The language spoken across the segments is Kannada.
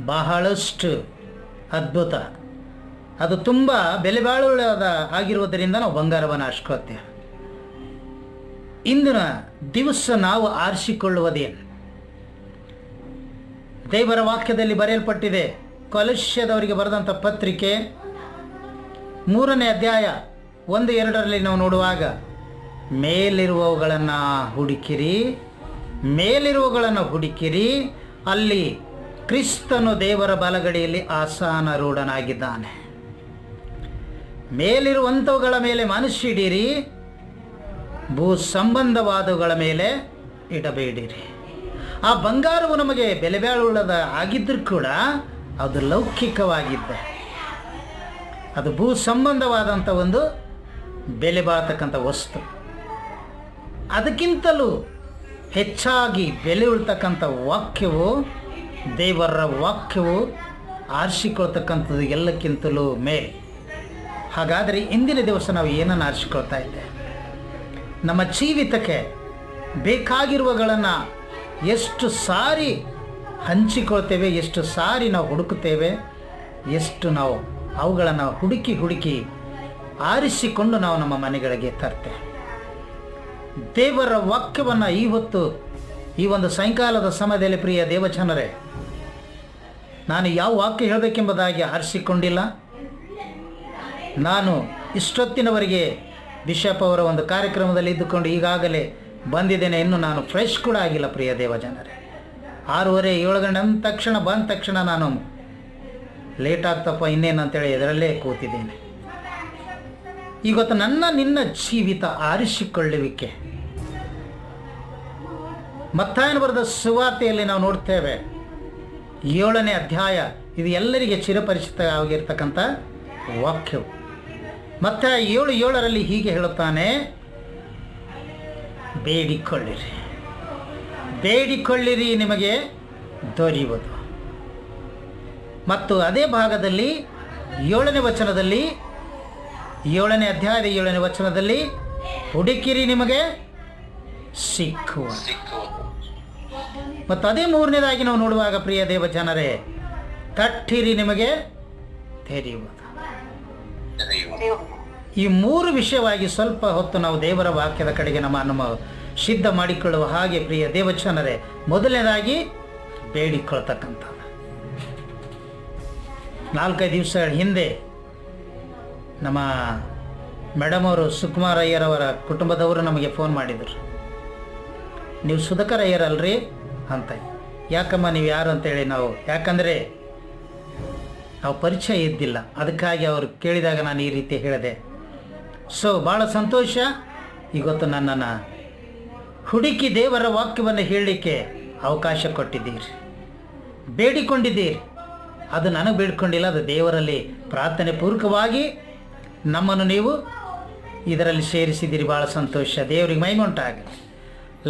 ಬಹಳಷ್ಟು ಅದ್ಭುತ. ಅದು ತುಂಬ ಬೆಲೆಬಾಳುಳ್ಳದ ಆಗಿರುವುದರಿಂದ ನಾವು ಬಂಗಾರವನ್ನು ಆರಿಸ್ಕೊಳ್ತೇವೆ. ಇಂದಿನ ದಿವಸ ನಾವು ಆರಿಸಿಕೊಳ್ಳುವುದೇನು? ದೇವರ ವಾಕ್ಯದಲ್ಲಿ ಬರೆಯಲ್ಪಟ್ಟಿದೆ. ಕೊಲೊಸ್ಯದವರಿಗೆ ಬರೆದಂಥ ಪತ್ರಿಕೆ 3ನೇ ಅಧ್ಯಾಯ 1-2ರಲ್ಲಿ ನಾವು ನೋಡುವಾಗ, ಮೇಲಿರುವವುಗಳನ್ನು ಹುಡುಕಿರಿ, ಮೇಲಿರುವವುಗಳನ್ನು ಹುಡುಕಿರಿ, ಅಲ್ಲಿ ಕ್ರಿಸ್ತನು ದೇವರ ಬಲಗಡೆಯಲ್ಲಿ ಆಸನಾರೂಢನಾಗಿದ್ದಾನೆ. ಮೇಲಿರುವಂಥವುಗಳ ಮೇಲೆ ಮನಸ್ಸಿಡಿರಿ, ಭೂ ಸಂಬಂಧವಾದವುಗಳ ಮೇಲೆ ಇಡಬೇಡಿರಿ. ಆ ಬಂಗಾರವು ನಮಗೆ ಬೆಲೆಬಾಳುಳ್ಳದ ಆಗಿದ್ದರೂ ಕೂಡ ಅದು ಲೌಕಿಕವಾಗಿದ್ದೆ, ಅದು ಭೂ ಸಂಬಂಧವಾದಂಥ ಒಂದು ಬೆಲೆ ಬಾಳ್ತಕ್ಕಂಥ ವಸ್ತು. ಅದಕ್ಕಿಂತಲೂ ಹೆಚ್ಚಾಗಿ ಬೆಲೆ ಉಳ್ತಕ್ಕಂಥ ವಾಕ್ಯವು, ದೇವರ ವಾಕ್ಯವು ಆರಿಸಿಕೊಳ್ತಕ್ಕಂಥದ್ದು ಎಲ್ಲಕ್ಕಿಂತಲೂ ಮೇಲೆ. ಹಾಗಾದರೆ ಇಂದಿನ ದಿವಸ ನಾವು ಏನನ್ನು ಆರಿಸಿಕೊಳ್ತಾ ಇದ್ದೇವೆ? ನಮ್ಮ ಜೀವಿತಕ್ಕೆ ಬೇಕಾಗಿರುವಗಳನ್ನು ಎಷ್ಟು ಸಾರಿ ಹಂಚಿಕೊಳ್ತೇವೆ, ಎಷ್ಟು ಸಾರಿ ನಾವು ಹುಡುಕುತ್ತೇವೆ, ಎಷ್ಟು ನಾವು ಅವುಗಳನ್ನು ಹುಡುಕಿ ಆರಿಸಿಕೊಂಡು ನಾವು ನಮ್ಮ ಮನೆಗಳಿಗೆ ತರ್ತೇವೆ. ದೇವರ ವಾಕ್ಯವನ್ನು ಇವತ್ತು ಈ ಒಂದು ಸಾಯಂಕಾಲದ ಸಮಯದಲ್ಲಿ ಪ್ರಿಯ ದೇವಜನರೇ, ನಾನು ಯಾವ ವಾಕ್ಯ ಹೇಳಬೇಕೆಂಬುದಾಗಿ ಆರಿಸಿಕೊಂಡಿಲ್ಲ. ನಾನು ಇಷ್ಟೊತ್ತಿನವರೆಗೆ ಬಿಷಪ್ ಅವರ ಒಂದು ಕಾರ್ಯಕ್ರಮದಲ್ಲಿ ಇದ್ದುಕೊಂಡು ಈಗಾಗಲೇ ಬಂದಿದ್ದೇನೆ. ಇನ್ನು ನಾನು ಫ್ರೆಶ್ ಕೂಡ ಆಗಿಲ್ಲ ಪ್ರಿಯ ದೇವಜನರೇ. 6:30-7 ಗಂಟೆ ಬಂದ ತಕ್ಷಣ ನಾನು ಲೇಟ್ ಆಗ್ತಪ್ಪ ಇನ್ನೇನು ಅಂತೇಳಿ ಇದರಲ್ಲೇ ಕೂತಿದ್ದೇನೆ. ಇವತ್ತು ನಿನ್ನ ಜೀವಿತ ಆರಿಸಿಕೊಳ್ಳುವಿಕೆ, ಮತ್ತಾಯನ ಬರೆದ ಸುವಾರ್ತೆಯಲ್ಲಿ ನಾವು ನೋಡ್ತೇವೆ 7ನೇ ಅಧ್ಯಾಯ. ಇದು ಎಲ್ಲರಿಗೆ ಚಿರಪರಿಚಿತ ಆಗಿರ್ತಕ್ಕಂಥ ವಾಕ್ಯವು. ಮತ್ತೆ 7:7ರಲ್ಲಿ ಹೀಗೆ ಹೇಳುತ್ತಾನೆ, ಬೇಡಿಕೊಳ್ಳಿರಿ ನಿಮಗೆ ದೊರೆಯುವುದು. ಮತ್ತು ಅದೇ ಭಾಗದಲ್ಲಿ 7ನೇ ವಚನದಲ್ಲಿ, 7ನೇ ಅಧ್ಯಾಯದ 7ನೇ ವಚನದಲ್ಲಿ, ಹುಡುಕಿರಿ ನಿಮಗೆ ಸಿಕ್ಕುವ. ಮತ್ತು ಅದೇ 3ನೇದಾಗಿ ನಾವು ನೋಡುವಾಗ ಪ್ರಿಯ ದೇವಜನರೇ, ತಟ್ಟಿರಿ ನಿಮಗೆ ತೆರೆಯುವುದು. ಈ 3 ವಿಷಯವಾಗಿ ಸ್ವಲ್ಪ ಹೊತ್ತು ನಾವು ದೇವರ ವಾಕ್ಯದ ಕಡೆಗೆ ನಮ್ಮ ಸಿದ್ಧ ಮಾಡಿಕೊಳ್ಳುವ ಹಾಗೆ ಪ್ರಿಯ ದೇವಜನರೇ, ಮೊದಲನೇದಾಗಿ ಬೇಡಿಕೊಳ್ತಕ್ಕಂಥದ್ದು. 4-5 ದಿವಸಗಳ ಹಿಂದೆ ನಮ್ಮ ಮೇಡಮ್ ಅವರು, ಸುಕುಮಾರ್ ಅಯ್ಯರವರ ಕುಟುಂಬದವರು ನಮಗೆ ಫೋನ್ ಮಾಡಿದರು. ನೀವು ಸುಧಾಕರ್ ಅಯ್ಯರ್ ಅಲ್ರಿ ಅಂತ. ಯಾಕಮ್ಮ ನೀವು ಯಾರು ಅಂತೇಳಿ ಯಾಕಂದರೆ ನಾವು ಪರಿಚಯ ಇದ್ದಿಲ್ಲ, ಅದಕ್ಕಾಗಿ ಅವರು ಕೇಳಿದಾಗ ನಾನು ಈ ರೀತಿ ಹೇಳಿದೆ. ಸೊ ಭಾಳ ಸಂತೋಷ, ಇವತ್ತು ನನ್ನನ್ನು ಹುಡುಕಿ ದೇವರ ವಾಕ್ಯವನ್ನು ಹೇಳಲಿಕ್ಕೆ ಅವಕಾಶ ಕೊಟ್ಟಿದ್ದೀರಿ, ಬೇಡಿಕೊಂಡಿದ್ದೀರಿ. ಅದು ನನಗೆ ಬೇಡ್ಕೊಂಡಿಲ್ಲ, ಅದು ದೇವರಲ್ಲಿ ಪ್ರಾರ್ಥನೆ ಪೂರ್ವಕವಾಗಿ ನಮ್ಮನ್ನು ನೀವು ಇದರಲ್ಲಿ ಸೇರಿಸಿದ್ದೀರಿ. ಭಾಳ ಸಂತೋಷ, ದೇವರಿಗೆ ಮಹಿಮೆ ಉಂಟಾಗಲಿ.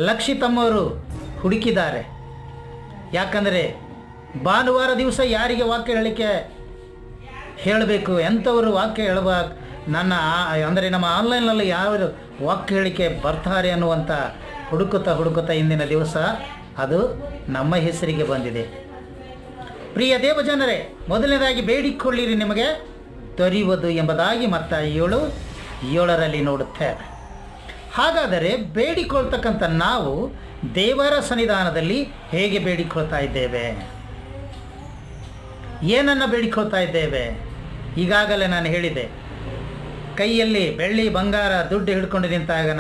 ಲಕ್ಷಿತಮ್ಮವರು ಹುಡುಕಿದ್ದಾರೆ. ಯಾಕಂದರೆ ಭಾನುವಾರ ದಿವಸ ಯಾರಿಗೆ ವಾಕ್ಯ ಹೇಳಲಿಕ್ಕೆ ಹೇಳಬೇಕು, ಎಂಥವರು ವಾಕ್ಯ ಹೇಳುವ ಅಂದರೆ ನಮ್ಮ ಆನ್ಲೈನಲ್ಲಿ ಯಾರು ವಾಕ್ಯ ಹೇಳಿಕೆ ಬರ್ತಾರೆ ಅನ್ನುವಂಥ ಹುಡುಕುತ್ತಾ ಇಂದಿನ ದಿವಸ ಅದು ನಮ್ಮ ಹೆಸರಿಗೆ ಬಂದಿದೆ. ಪ್ರಿಯ ದೇವಜನರೇ, ಮೊದಲನೇದಾಗಿ ಬೇಡಿಕೊಳ್ಳಿರಿ ನಿಮಗೆ ದೊರೆಯುವುದು ಎಂಬುದಾಗಿ ಮತ್ತಾಯ 7:7ರಲ್ಲಿ ನೋಡುತ್ತೇವೆ. ಹಾಗಾದರೆ ಬೇಡಿಕೊಳ್ತಕ್ಕಂಥ ನಾವು ದೇವರ ಸನ್ನಿಧಾನದಲ್ಲಿ ಹೇಗೆ ಬೇಡಿಕೊಳ್ತಾ ಇದ್ದೇವೆ? ಏನನ್ನು ಬೇಡಿಕೊಳ್ತಾ ಇದ್ದೇವೆ? ಈಗಾಗಲೇ ನಾನು ಹೇಳಿದೆ, ಕೈಯಲ್ಲಿ ಬೆಳ್ಳಿ ಬಂಗಾರ ದುಡ್ಡು ಹಿಡ್ಕೊಂಡು ನಿಂತಾಗ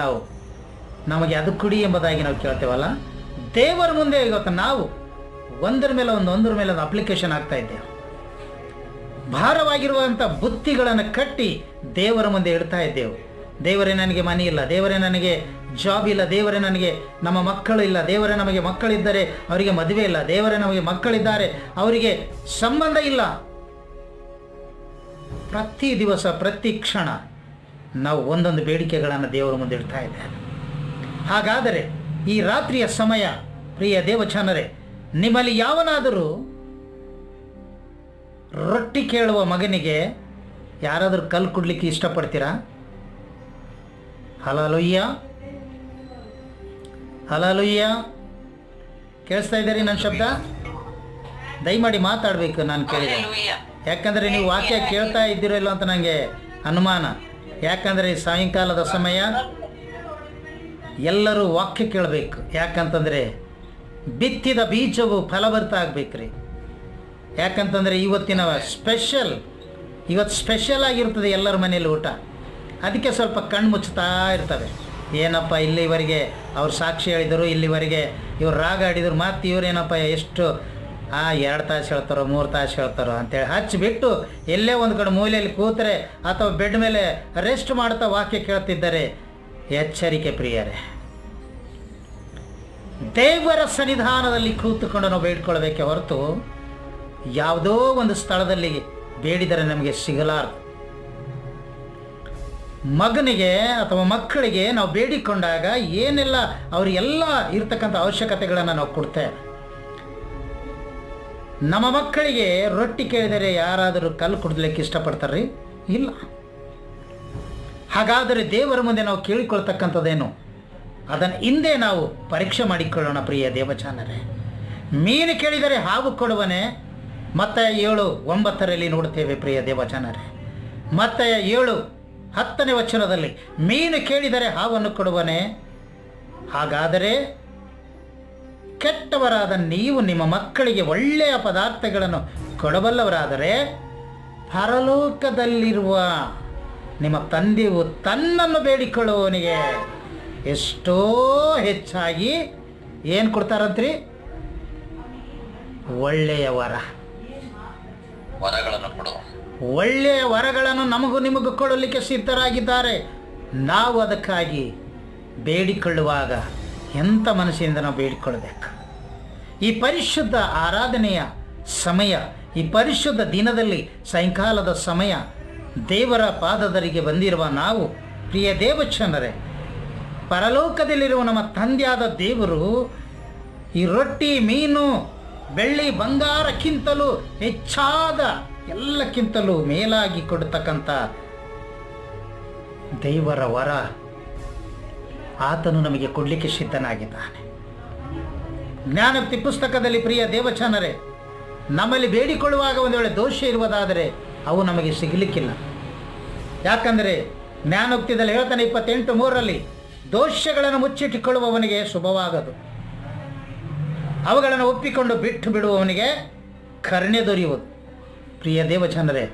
ನಮಗೆ ಅದು ಕುಡಿ ಎಂಬುದಾಗಿ ನಾವು ಕೇಳ್ತೇವಲ್ಲ, ದೇವರ ಮುಂದೆ ಇವತ್ತು ನಾವು ಒಂದರ ಮೇಲೆ ಒಂದು ಅಪ್ಲಿಕೇಶನ್ ಆಗ್ತಾ ಇದ್ದೇವೆ. ಭಾರವಾಗಿರುವಂಥ ಬುತ್ತಿಗಳನ್ನು ಕಟ್ಟಿ ದೇವರ ಮುಂದೆ ಇಡ್ತಾ ಇದ್ದೆವು. ದೇವರೇ ನನಗೆ ಮನೆ ಇಲ್ಲ, ದೇವರೇ ನನಗೆ ಜಾಬ್ ಇಲ್ಲ, ದೇವರೇ ನನಗೆ ನಮ್ಮ ಮಕ್ಕಳು ಇಲ್ಲ, ದೇವರೇ ನಮಗೆ ಮಕ್ಕಳಿದ್ದರೆ ಅವರಿಗೆ ಮದುವೆ ಇಲ್ಲ, ದೇವರೇ ನಮಗೆ ಮಕ್ಕಳಿದ್ದಾರೆ ಅವರಿಗೆ ಸಂಬಂಧ ಇಲ್ಲ. ಪ್ರತಿ ದಿವಸ ಪ್ರತಿ ಕ್ಷಣ ನಾವು ಒಂದೊಂದು ಬೇಡಿಕೆಗಳನ್ನು ದೇವರ ಮುಂದೆ ಇಡ್ತಾ ಇದ್ದೇವೆ. ಹಾಗಾದರೆ ಈ ರಾತ್ರಿಯ ಸಮಯ ಪ್ರಿಯ ದೇವಜನರೇ, ನಿಮ್ಮಲ್ಲಿ ಯಾವನಾದರೂ ರೊಟ್ಟಿ ಕೇಳುವ ಮಗನಿಗೆ ಯಾರಾದರೂ ಕಲ್ಲು ಕೊಡಲಿಕ್ಕೆ ಇಷ್ಟಪಡ್ತೀರಾ? ಹಲಲುಯ್ಯ, ಹಲಲುಯ್ಯ, ಕೇಳಿಸ್ತಾ ಇದ್ದೀರಿ ನನ್ನ ಶಬ್ದ? ದಯಮಾಡಿ ಮಾತಾಡಬೇಕು ನಾನು ಕೇಳಿದೆ. ಯಾಕಂದರೆ ನೀವು ವಾಕ್ಯ ಕೇಳ್ತಾ ಇದ್ದೀರೋ ಇಲ್ಲೋ ಅಂತ ನನಗೆ ಅನುಮಾನ. ಯಾಕಂದರೆ ಈ ಸಾಯಂಕಾಲದ ಸಮಯ ಎಲ್ಲರೂ ವಾಕ್ಯ ಕೇಳಬೇಕು. ಯಾಕಂತಂದರೆ ಬಿತ್ತಿದ ಬೀಜವು ಫಲಭರಿತ ಆಗ್ಬೇಕ್ರಿ. ಯಾಕಂತಂದರೆ ಇವತ್ತು ಸ್ಪೆಷಲ್ ಆಗಿರ್ತದೆ ಎಲ್ಲರ ಮನೇಲಿ ಊಟ. ಅದಕ್ಕೆ ಸ್ವಲ್ಪ ಕಣ್ಣು ಮುಚ್ಚುತ್ತಾ ಇರ್ತವೆ. ಏನಪ್ಪ ಇಲ್ಲಿವರೆಗೆ ಅವ್ರು ಸಾಕ್ಷಿ ಹೇಳಿದರು, ಇಲ್ಲಿವರೆಗೆ ಇವ್ರು ರಾಗ ಆಡಿದರು, ಮತ್ತು ಇವ್ರೇನಪ್ಪ ಎಷ್ಟು 2 ತಾಸು ಹೇಳ್ತಾರೋ 3 ತಾಸು ಹೇಳ್ತಾರೋ ಅಂತೇಳಿ ಹಚ್ಚಿಬಿಟ್ಟು ಎಲ್ಲೇ ಒಂದು ಕಡೆ ಮೂಲೆಯಲ್ಲಿ ಕೂತರೆ ಅಥವಾ ಬೆಡ್ ಮೇಲೆ ರೆಸ್ಟ್ ಮಾಡ್ತಾ ವಾಕ್ಯ ಕೇಳ್ತಿದ್ದಾರೆ. ಎಚ್ಚರಿಕೆ ಪ್ರಿಯರೇ, ದೇವರ ಸನ್ನಿಧಾನದಲ್ಲಿ ಕೂತುಕೊಂಡು ನಾವು ಬೇಡ್ಕೊಳ್ಬೇಕೆ ಹೊರತು ಯಾವುದೋ ಒಂದು ಸ್ಥಳದಲ್ಲಿ ಬೇಡಿದರೆ ನಮಗೆ ಸಿಗಲಾರದು. ಮಗನಿಗೆ ಅಥವಾ ಮಕ್ಕಳಿಗೆ ನಾವು ಬೇಡಿಕೊಂಡಾಗ ಏನೆಲ್ಲ ಅವರಿಗೆಲ್ಲ ಇರ್ತಕ್ಕಂಥ ಅವಶ್ಯಕತೆಗಳನ್ನು ನಾವು ಕೊಡ್ತೇವೆ. ನಮ್ಮ ಮಕ್ಕಳಿಗೆ ರೊಟ್ಟಿ ಕೇಳಿದರೆ ಯಾರಾದರೂ ಕಲ್ಲು ಕುಡಿದ್ಲಿಕ್ಕೆ ಇಷ್ಟಪಡ್ತಾರ್ರಿ? ಇಲ್ಲ. ಹಾಗಾದರೆ ದೇವರ ಮುಂದೆ ನಾವು ಕೇಳಿಕೊಳ್ತಕ್ಕಂಥದ್ದೇನು? ಅದನ್ನು ಹಿಂದೆ ನಾವು ಪರೀಕ್ಷೆ ಮಾಡಿಕೊಳ್ಳೋಣ ಪ್ರಿಯ ದೇವಚಾನರೇ. ಮೀನು ಕೇಳಿದರೆ ಹಾವು ಕೊಡುವನೆ, ಮತ್ತಾಯ 7:9 ನೋಡ್ತೇವೆ ಪ್ರಿಯ ದೇವಚಾನರೇ. ಮತ್ತಾಯ 7:10 ವಚನದಲ್ಲಿ ಮೀನು ಕೇಳಿದರೆ ಹಾವನ್ನು ಕೊಡುವನೆ. ಹಾಗಾದರೆ ಕೆಟ್ಟವರಾದ ನೀವು ನಿಮ್ಮ ಮಕ್ಕಳಿಗೆ ಒಳ್ಳೆಯ ಪದಾರ್ಥಗಳನ್ನು ಕೊಡಬಲ್ಲವರಾದರೆ ಪರಲೋಕದಲ್ಲಿರುವ ನಿಮ್ಮ ತಂದೆಯು ತನ್ನನ್ನು ಬೇಡಿಕೊಳ್ಳುವವನಿಗೆ ಎಷ್ಟೋ ಹೆಚ್ಚಾಗಿ ಏನು ಕೊಡ್ತಾರಂತ್ರಿ? ಒಳ್ಳೆಯ ಒಳ್ಳೆಯ ವರಗಳನ್ನು ನಮಗೂ ನಿಮಗೂ ಕೊಡಲಿಕ್ಕೆ ಸಿದ್ಧರಾಗಿದ್ದಾರೆ. ನಾವು ಅದಕ್ಕಾಗಿ ಬೇಡಿಕೊಳ್ಳುವಾಗ ಎಂಥ ಮನಸ್ಸಿನಿಂದ ನಾವು ಬೇಡಿಕೊಳ್ಳಬೇಕು. ಈ ಪರಿಶುದ್ಧ ಆರಾಧನೆಯ ಸಮಯ, ಈ ಪರಿಶುದ್ಧ ದಿನದಲ್ಲಿ ಸಾಯಂಕಾಲದ ಸಮಯ ದೇವರ ಪಾದದರಿಗೆ ಬಂದಿರುವ ನಾವು ಪ್ರಿಯ ದೇವಚನರೇ, ಪರಲೋಕದಲ್ಲಿರುವ ನಮ್ಮ ತಂದೆಯಾದ ದೇವರು ಈ ರೊಟ್ಟಿ, ಮೀನು, ಬೆಳ್ಳಿ, ಬಂಗಾರಕ್ಕಿಂತಲೂ ಹೆಚ್ಚಾದ ಎಲ್ಲಕ್ಕಿಂತಲೂ ಮೇಲಾಗಿ ಕೊಡತಕ್ಕಂಥ ದೇವರ ವರ ಆತನು ನಮಗೆ ಕೊಡಲಿಕ್ಕೆ ಸಿದ್ಧನಾಗಿದ್ದಾನೆ. ಜ್ಞಾನೋಕ್ತಿ ಪುಸ್ತಕದಲ್ಲಿ ಪ್ರಿಯ ದೇವಚನರೇ, ನಮ್ಮಲ್ಲಿ ಬೇಡಿಕೊಳ್ಳುವಾಗ ಒಂದು ವೇಳೆ ದೋಷ ಇರುವುದಾದರೆ ಅವು ನಮಗೆ ಸಿಗಲಿಕ್ಕಿಲ್ಲ. ಯಾಕಂದರೆ ಜ್ಞಾನೋಕ್ತಿಯಲ್ಲಿ ಹೇಳ್ತಾನೆ 28:3 ದೋಷಗಳನ್ನು ಮುಚ್ಚಿಟ್ಟುಕೊಳ್ಳುವವನಿಗೆ ಶುಭವಾಗದು, ಅವುಗಳನ್ನು ಒಪ್ಪಿಕೊಂಡು ಬಿಟ್ಟು ಬಿಡುವವನಿಗೆ ಕರುಣೆ ದೊರೆಯುವುದು. ಪ್ರಿಯ ದೇವಚನರೇ,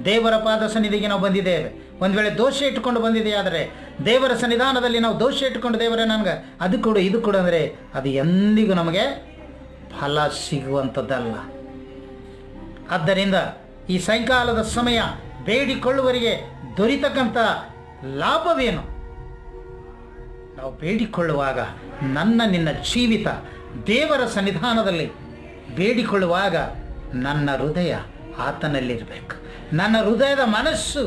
ದೇವರ ಪಾದ ಸನ್ನಿಧಿಗೆ ನಾವು ಬಂದಿದ್ದೇವೆ. ಒಂದು ವೇಳೆ ದೋಷ ಇಟ್ಟುಕೊಂಡು ಬಂದಿದೆಯಾದರೆ ದೇವರ ಸನ್ನಿಧಾನದಲ್ಲಿ ನಾವು ದೋಷ ಇಟ್ಟುಕೊಂಡು ದೇವರೇ ನನಗೆ ಅದು ಕೊಡು ಇದು ಕೊಡು ಅಂದರೆ ಅದು ಎಂದಿಗೂ ನಮಗೆ ಫಲ ಸಿಗುವಂಥದ್ದಲ್ಲ. ಆದ್ದರಿಂದ ಈ ಸಾಯಂಕಾಲದ ಸಮಯ ಬೇಡಿಕೊಳ್ಳುವವರಿಗೆ ದೊರೀತಕ್ಕಂಥ ಲಾಭವೇನು? ನಾವು ಬೇಡಿಕೊಳ್ಳುವಾಗ ನಿನ್ನ ಜೀವಿತ ದೇವರ ಸನ್ನಿಧಾನದಲ್ಲಿ ಬೇಡಿಕೊಳ್ಳುವಾಗ ನನ್ನ ಹೃದಯ ಆತನಲ್ಲಿರಬೇಕು, ನನ್ನ ಹೃದಯದ ಮನಸ್ಸು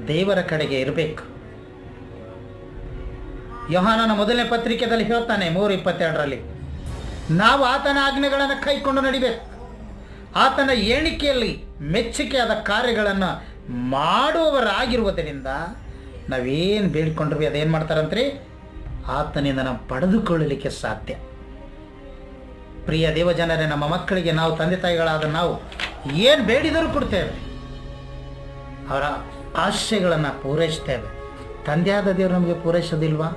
ದೇವರ ಕಡೆಗೆ ಇರಬೇಕು. ಯೋಹಾನನ ಮೊದಲನೇ ಪತ್ರಿಕೆಯಲ್ಲಿ ಹೇಳ್ತಾನೆ 3:22 ನಾವು ಆತನ ಆಜ್ಞೆಗಳನ್ನು ಕೈಕೊಂಡು ನಡಿಬೇಕು, ಆತನ ಎಣಿಕೆಯಲ್ಲಿ ಮೆಚ್ಚುಗೆಯಾದ ಕಾರ್ಯಗಳನ್ನು ಮಾಡುವವರಾಗಿರುವುದರಿಂದ ನಾವೇನು ಬೇಡಿಕೊಂಡ್ರಿ ಅದೇನು ಮಾಡ್ತಾರಂತ್ರಿ? ಆತನಿಂದ ನಾವು ಪಡೆದುಕೊಳ್ಳಲಿಕ್ಕೆ ಸಾಧ್ಯ. ಪ್ರಿಯ ದೇವಜನರೇ, ನಮ್ಮ ಮಕ್ಕಳಿಗೆ ನಾವು ತಂದೆ ತಾಯಿಗಳಾದ ನಾವು ಏನು ಬೇಡಿದರೂ ಕೊಡ್ತೇವೆ, ಅವರ ಆಶಯಗಳನ್ನು ಪೂರೈಸ್ತೇವೆ. ತಂದೆಯಾದ ದೇವರು ನಮಗೆ ಪೂರೈಸೋದಿಲ್ವಾ?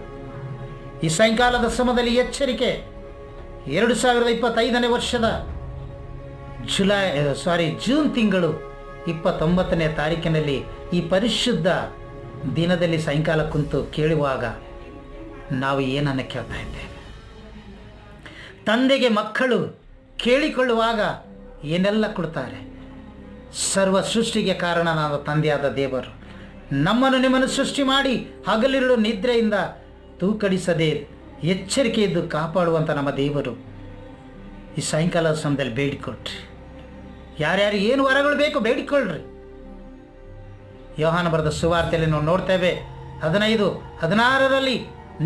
ಈ ಸಾಯಂಕಾಲದ ಸಮಯದಲ್ಲಿ ಎಚ್ಚರಿಕೆ. 2025ನೇ ವರ್ಷದ ಜೂನ್ ತಿಂಗಳು 29ನೇ ತಾರೀಕಿನಲ್ಲಿ ಈ ಪರಿಶುದ್ಧ ದಿನದಲ್ಲಿ ಸಾಯಂಕಾಲ ಕುಂತು ಕೇಳುವಾಗ ನಾವು ಏನನ್ನು ಕೇಳ್ತಾ ಇದ್ದೇವೆ? ತಂದೆಗೆ ಮಕ್ಕಳು ಕೇಳಿಕೊಳ್ಳುವಾಗ ಏನೆಲ್ಲ ಕೊಡ್ತಾರೆ? ಸರ್ವ ಸೃಷ್ಟಿಗೆ ಕಾರಣನಾದ ತಂದೆಯಾದ ದೇವರು ನಮ್ಮನ್ನು ನಿಮ್ಮನ್ನು ಸೃಷ್ಟಿ ಮಾಡಿ ಹಗಲಿರುಳು ನಿದ್ರೆಯಿಂದ ತೂಕಡಿಸದೆ ಎಚ್ಚರಿಕೆಯಿದ್ದು ಕಾಪಾಡುವಂಥ ನಮ್ಮ ದೇವರು ಈ ಸಾಯಂಕಾಲದ ಸಮಯದಲ್ಲಿ ಬೇಡಿಕೊಳ್ರಿ. ಯಾರ್ಯಾರು ಏನು ವರಗಳು ಬೇಕು ಬೇಡಿಕೊಳ್ಳ್ರಿ. ಯೋಹಾನ ಬರೆದ ಸುವಾರ್ತೆಯಲ್ಲಿ ನಾವು ನೋಡ್ತೇವೆ 15:16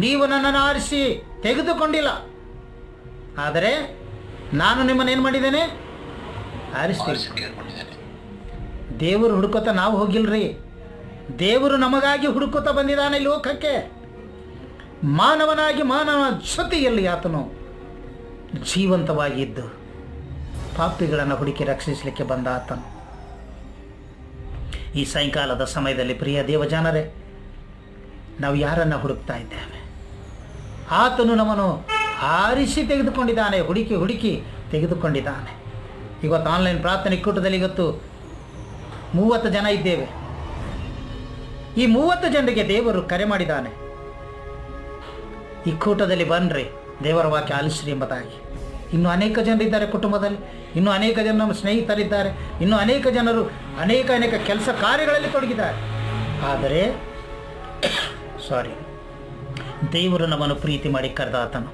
ನೀವು ನನ್ನನ್ನು ಆರಿಸಿ ತೆಗೆದುಕೊಂಡಿಲ್ಲ, ಆದರೆ ನಾನು ನಿಮ್ಮನ್ನು ಏನು ಮಾಡಿದ್ದೇನೆ? ಆರಿಸ್ತೀನಿ. ದೇವರು ಹುಡುಕೋತ ನಾವು ಹೋಗಿಲ್ರಿ, ದೇವರು ನಮಗಾಗಿ ಹುಡುಕೋತ ಬಂದಿದ್ದಾನೆ ಲೋಕಕ್ಕೆ. ಮಾನವನಾಗಿ ಮಾನವ ಜೊತೆಯಲ್ಲಿ ಆತನು ಜೀವಂತವಾಗಿದ್ದು ಪಾಪಿಗಳನ್ನು ಹುಡುಕಿ ರಕ್ಷಿಸಲಿಕ್ಕೆ ಬಂದ ಆತನು. ಈ ಸಾಯಂಕಾಲದ ಸಮಯದಲ್ಲಿ ಪ್ರಿಯ ದೇವಜನರೇ, ನಾವು ಯಾರನ್ನು ಹುಡುಕ್ತಾ ಇದ್ದೇವೆ? ಆತನು ನಮ್ಮನ್ನು ಆರಿಸಿ ತೆಗೆದುಕೊಂಡಿದ್ದಾನೆ, ಹುಡುಕಿ ಹುಡುಕಿ ತೆಗೆದುಕೊಂಡಿದ್ದಾನೆ. ಇವತ್ತು ಆನ್ಲೈನ್ ಪ್ರಾರ್ಥನೆ ಕೂಟದಲ್ಲಿ ಇವತ್ತು 30 ಜನ ಇದ್ದೇವೆ. ಈ 30 ಜನರಿಗೆ ದೇವರು ಕರೆ ಮಾಡಿದ್ದಾನೆ, ಈ ಕೂಟದಲ್ಲಿ ಬನ್ನಿರಿ, ದೇವರ ವಾಕ್ಯ ಆಲಿಸ್ರಿ ಎಂಬುದಾಗಿ. ಇನ್ನೂ ಅನೇಕ ಜನರಿದ್ದಾರೆ ಕುಟುಂಬದಲ್ಲಿ, ಇನ್ನೂ ಅನೇಕ ಜನ ನಮ್ಮ ಸ್ನೇಹಿತರಿದ್ದಾರೆ, ಇನ್ನೂ ಅನೇಕ ಜನರು ಅನೇಕ ಕೆಲಸ ಕಾರ್ಯಗಳಲ್ಲಿ ತೊಡಗಿದ್ದಾರೆ. ಆದರೆ ದೇವರು ನಮ್ಮನ್ನು ಪ್ರೀತಿ ಮಾಡಿ ಕರೆದ ಆತನು.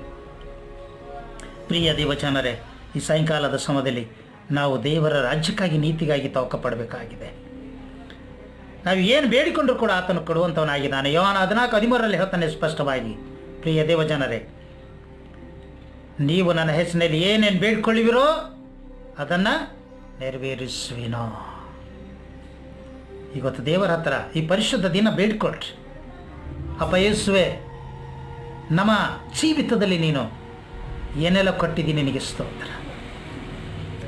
ಪ್ರಿಯ ದೇವಜನರೇ, ಈ ಸಾಯಂಕಾಲದ ಸಮಯದಲ್ಲಿ ನಾವು ದೇವರ ರಾಜ್ಯಕ್ಕಾಗಿ ನೀತಿಗಾಗಿ ತವಕ ಪಡಬೇಕಾಗಿದೆ. ನಾವು ಏನು ಬೇಡಿಕೊಂಡ್ರೂ ಕೂಡ ಆತನು ಕೊಡುವಂಥವನಾಗಿದ್ದಾನೆ. ಯೋಹಾನ 14:13 ಹೇಳ್ತಾನೆ ಸ್ಪಷ್ಟವಾಗಿ, ಪ್ರಿಯ ದೇವಜನರೇ, ನೀವು ನನ್ನ ಹೆಸರಿನಲ್ಲಿ ಏನೇನು ಬೇಡ್ಕೊಳ್ಳುವಿರೋ ಅದನ್ನು ನೆರವೇರಿಸುವಿನೋ. ಇವತ್ತು ದೇವರ ಹತ್ರ ಈ ಪರಿಶುದ್ಧ ದಿನ ಬೇಡ್ಕೊಳ್ರಿ. ಅಪ್ಪ ಯೇಸುವೆ, ನಮ್ಮ ಜೀವಿತದಲ್ಲಿ ನೀನು ಏನೆಲ್ಲ ಕೊಟ್ಟಿದ್ದೀನಿ, ನಿನಗೆ ಸ್ತೋತ್ರ.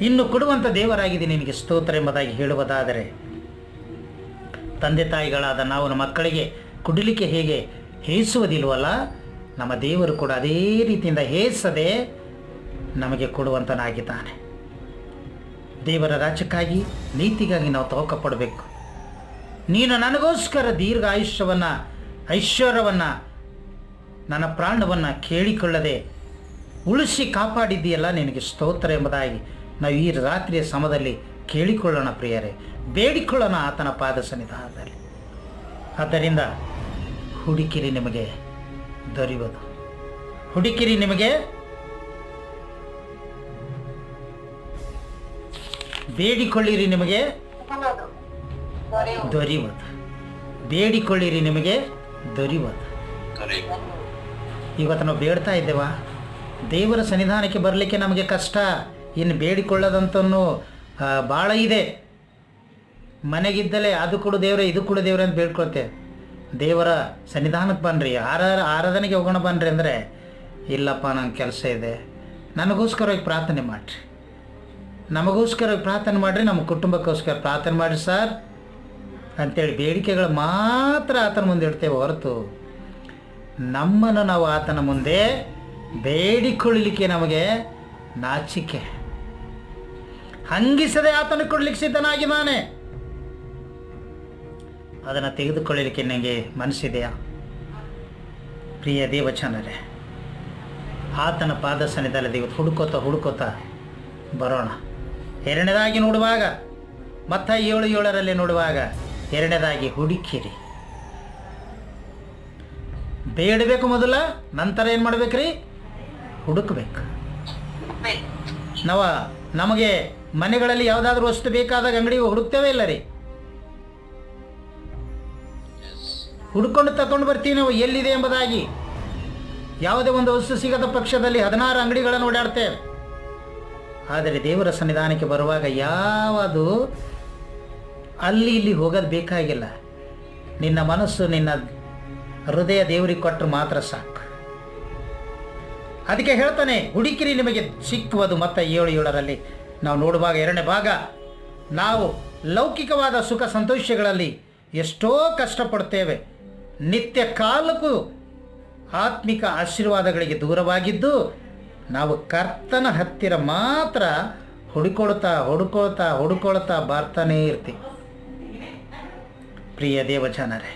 ಇನ್ನು ಕೊಡುವಂಥ ದೇವರಾಗಿದೆ, ನಿನಗೆ ಸ್ತೋತ್ರ ಎಂಬುದಾಗಿ ಹೇಳುವುದಾದರೆ, ತಂದೆ ತಾಯಿಗಳಾದ ನಾವು ನಮ್ಮ ಮಕ್ಕಳಿಗೆ ಕುಡಿಲಿಕ್ಕೆ ಹೇಗೆ ಹೇಸುವುದಿಲ್ವಲ್ಲ, ನಮ್ಮ ದೇವರು ಕೂಡ ಅದೇ ರೀತಿಯಿಂದ ಹೇಸದೆ ನಮಗೆ ಕೊಡುವಂತನಾಗಿದ್ದಾನೆ. ದೇವರ ರಾಜ್ಯಕ್ಕಾಗಿ ನೀತಿಗಾಗಿ ನಾವು ತವಕ ಪಡಬೇಕು. ನೀನು ನನಗೋಸ್ಕರ ದೀರ್ಘ ಆಯುಷ್ಯವನ್ನು, ಐಶ್ವರ್ಯವನ್ನು, ನನ್ನ ಪ್ರಾಣವನ್ನು ಕೇಳಿಕೊಳ್ಳದೆ ಉಳಿಸಿ ಕಾಪಾಡಿದ್ದೀಯಲ್ಲ, ನಿನಗೆ ಸ್ತೋತ್ರ ಎಂಬುದಾಗಿ ನಾವು ಈ ರಾತ್ರಿಯ ಸಮಯದಲ್ಲಿ ಕೇಳಿಕೊಳ್ಳೋಣ ಪ್ರಿಯರೇ, ಬೇಡಿಕೊಳ್ಳೋಣ ಆತನ ಪಾದ ಸನ್ನಿಧಾನದಲ್ಲಿ. ಆದ್ದರಿಂದ ಹುಡುಕಿರಿ, ನಿಮಗೆ ದೊರೆಯುವುದು. ಹುಡುಕಿರಿ, ನಿಮಗೆ ಬೇಡಿಕೊಳ್ಳಿರಿ, ನಿಮಗೆ ದೊರೆಯುವುದು. ಬೇಡಿಕೊಳ್ಳಿರಿ, ನಿಮಗೆ ದೊರೆಯುವುದು. ಇವತ್ತು ನಾವು ಬೇಡ್ತಾ ಇದ್ದೇವಾ? ದೇವರ ಸನ್ನಿಧಾನಕ್ಕೆ ಬರಲಿಕ್ಕೆ ನಮಗೆ ಕಷ್ಟ. ಇನ್ನು ಬೇಡಿಕೊಳ್ಳೋದಂತೂ ಭಾಳ ಇದೆ. ಮನೆಗಿದ್ದಲೇ ಅದು ಕೊಡು ದೇವರೇ, ಇದು ಕೊಡು ದೇವರೇ ಅಂತ ಬೇಡ್ಕೊಳ್ತೇವೆ. ದೇವರ ಸನ್ನಿಧಾನಕ್ಕೆ ಬನ್ನಿರಿ, ಆರಾಧನೆಗೆ ಹೋಗೋಣ ಬನ್ನಿರಿ ಅಂದರೆ, ಇಲ್ಲಪ್ಪ ನಂಗೆ ಕೆಲಸ ಇದೆ, ನನಗೋಸ್ಕರವಾಗಿ ಪ್ರಾರ್ಥನೆ ಮಾಡಿರಿ, ನಮಗೋಸ್ಕರವಾಗಿ ಪ್ರಾರ್ಥನೆ ಮಾಡಿರಿ, ನಮ್ಮ ಕುಟುಂಬಕ್ಕೋಸ್ಕರ ಪ್ರಾರ್ಥನೆ ಮಾಡಿರಿ ಸರ್ ಅಂಥೇಳಿ ಬೇಡಿಕೆಗಳು ಮಾತ್ರ ಆತನ ಮುಂದೆ ಇಡ್ತೇವೆ ಹೊರತು ನಮ್ಮನ್ನು ನಾವು ಆತನ ಮುಂದೆ ಬೇಡಿಕೊಳ್ಳಲಿಕ್ಕೆ ನಮಗೆ ನಾಚಿಕೆ. ಹಂಗಿಸದೆ ಆತನ ಕೊಡಲಿಕ್ಕೆ ಸಿದ್ಧನಾಗಿದ್ದಾನೆ. ಅದನ್ನು ತೆಗೆದುಕೊಳ್ಳಲಿಕ್ಕೆ ನನಗೆ ಮನಸ್ಸಿದೆಯಾ? ಪ್ರಿಯ ದೇವಚನರೇ, ಆತನ ಪಾದ ಸನ್ನಿಧಾನದಲ್ಲಿ ಹುಡುಕೋತಾ ಬರೋಣ. ಎರಡನೇದಾಗಿ ನೋಡುವಾಗ, ಮತ್ತಾಯಿ 7:7 ನೋಡುವಾಗ, ಎರಡನೇದಾಗಿ ಹುಡುಕಿರಿ. ಬೇಡಬೇಕು ಮೊದಲ, ನಂತರ ಏನು ಮಾಡ್ಬೇಕ್ರಿ? ಹುಡುಕಬೇಕು. ನಮಗೆ ಮನೆಗಳಲ್ಲಿ ಯಾವುದಾದ್ರೂ ವಸ್ತು ಬೇಕಾದಾಗ ಅಂಗಡಿಗೆ ಹುಡುಕ್ತೇವೆ ಇಲ್ಲ ರೀ? ಹುಡ್ಕೊಂಡು ತಗೊಂಡು ಬರ್ತೀವಿ ನಾವು ಎಲ್ಲಿದೆ ಎಂಬುದಾಗಿ. ಯಾವುದೇ ಒಂದು ವಸ್ತು ಸಿಗದ ಪಕ್ಷದಲ್ಲಿ 16 ಅಂಗಡಿಗಳನ್ನು ಓಡಾಡ್ತೇವೆ. ಆದರೆ ದೇವರ ಸನ್ನಿಧಾನಕ್ಕೆ ಬರುವಾಗ ಯಾವುದು ಅಲ್ಲಿ ಇಲ್ಲಿ ಹೋಗೋದು ಬೇಕಾಗಿಲ್ಲ. ನಿನ್ನ ಮನಸ್ಸು, ನಿನ್ನ ಹೃದಯ ದೇವರಿಗೆ ಕೊಟ್ಟರು ಮಾತ್ರ ಸಾಕು. ಅದಕ್ಕೆ ಹೇಳ್ತಾನೆ, ಹುಡುಕಿರಿ ನಿಮಗೆ ಸಿಕ್ಕುವುದು. ಮತ್ತಾಯಿ 7:7 ನಾವು ನೋಡುವಾಗ, ಎರಡನೇ ಭಾಗ, ನಾವು ಲೌಕಿಕವಾದ ಸುಖ ಸಂತೋಷಗಳಲ್ಲಿ ಎಷ್ಟೋ ಕಷ್ಟಪಡ್ತೇವೆ. ನಿತ್ಯ ಕಾಲಕ್ಕೂ ಆತ್ಮಿಕ ಆಶೀರ್ವಾದಗಳಿಗೆ ದೂರವಾಗಿದ್ದು ನಾವು ಕರ್ತನ ಹತ್ತಿರ ಮಾತ್ರ ಹುಡುಕೊಳ್ತಾ ಬರ್ತಾನೇ ಇರ್ತೀವಿ. ಪ್ರಿಯ ದೇವಜನರೇ,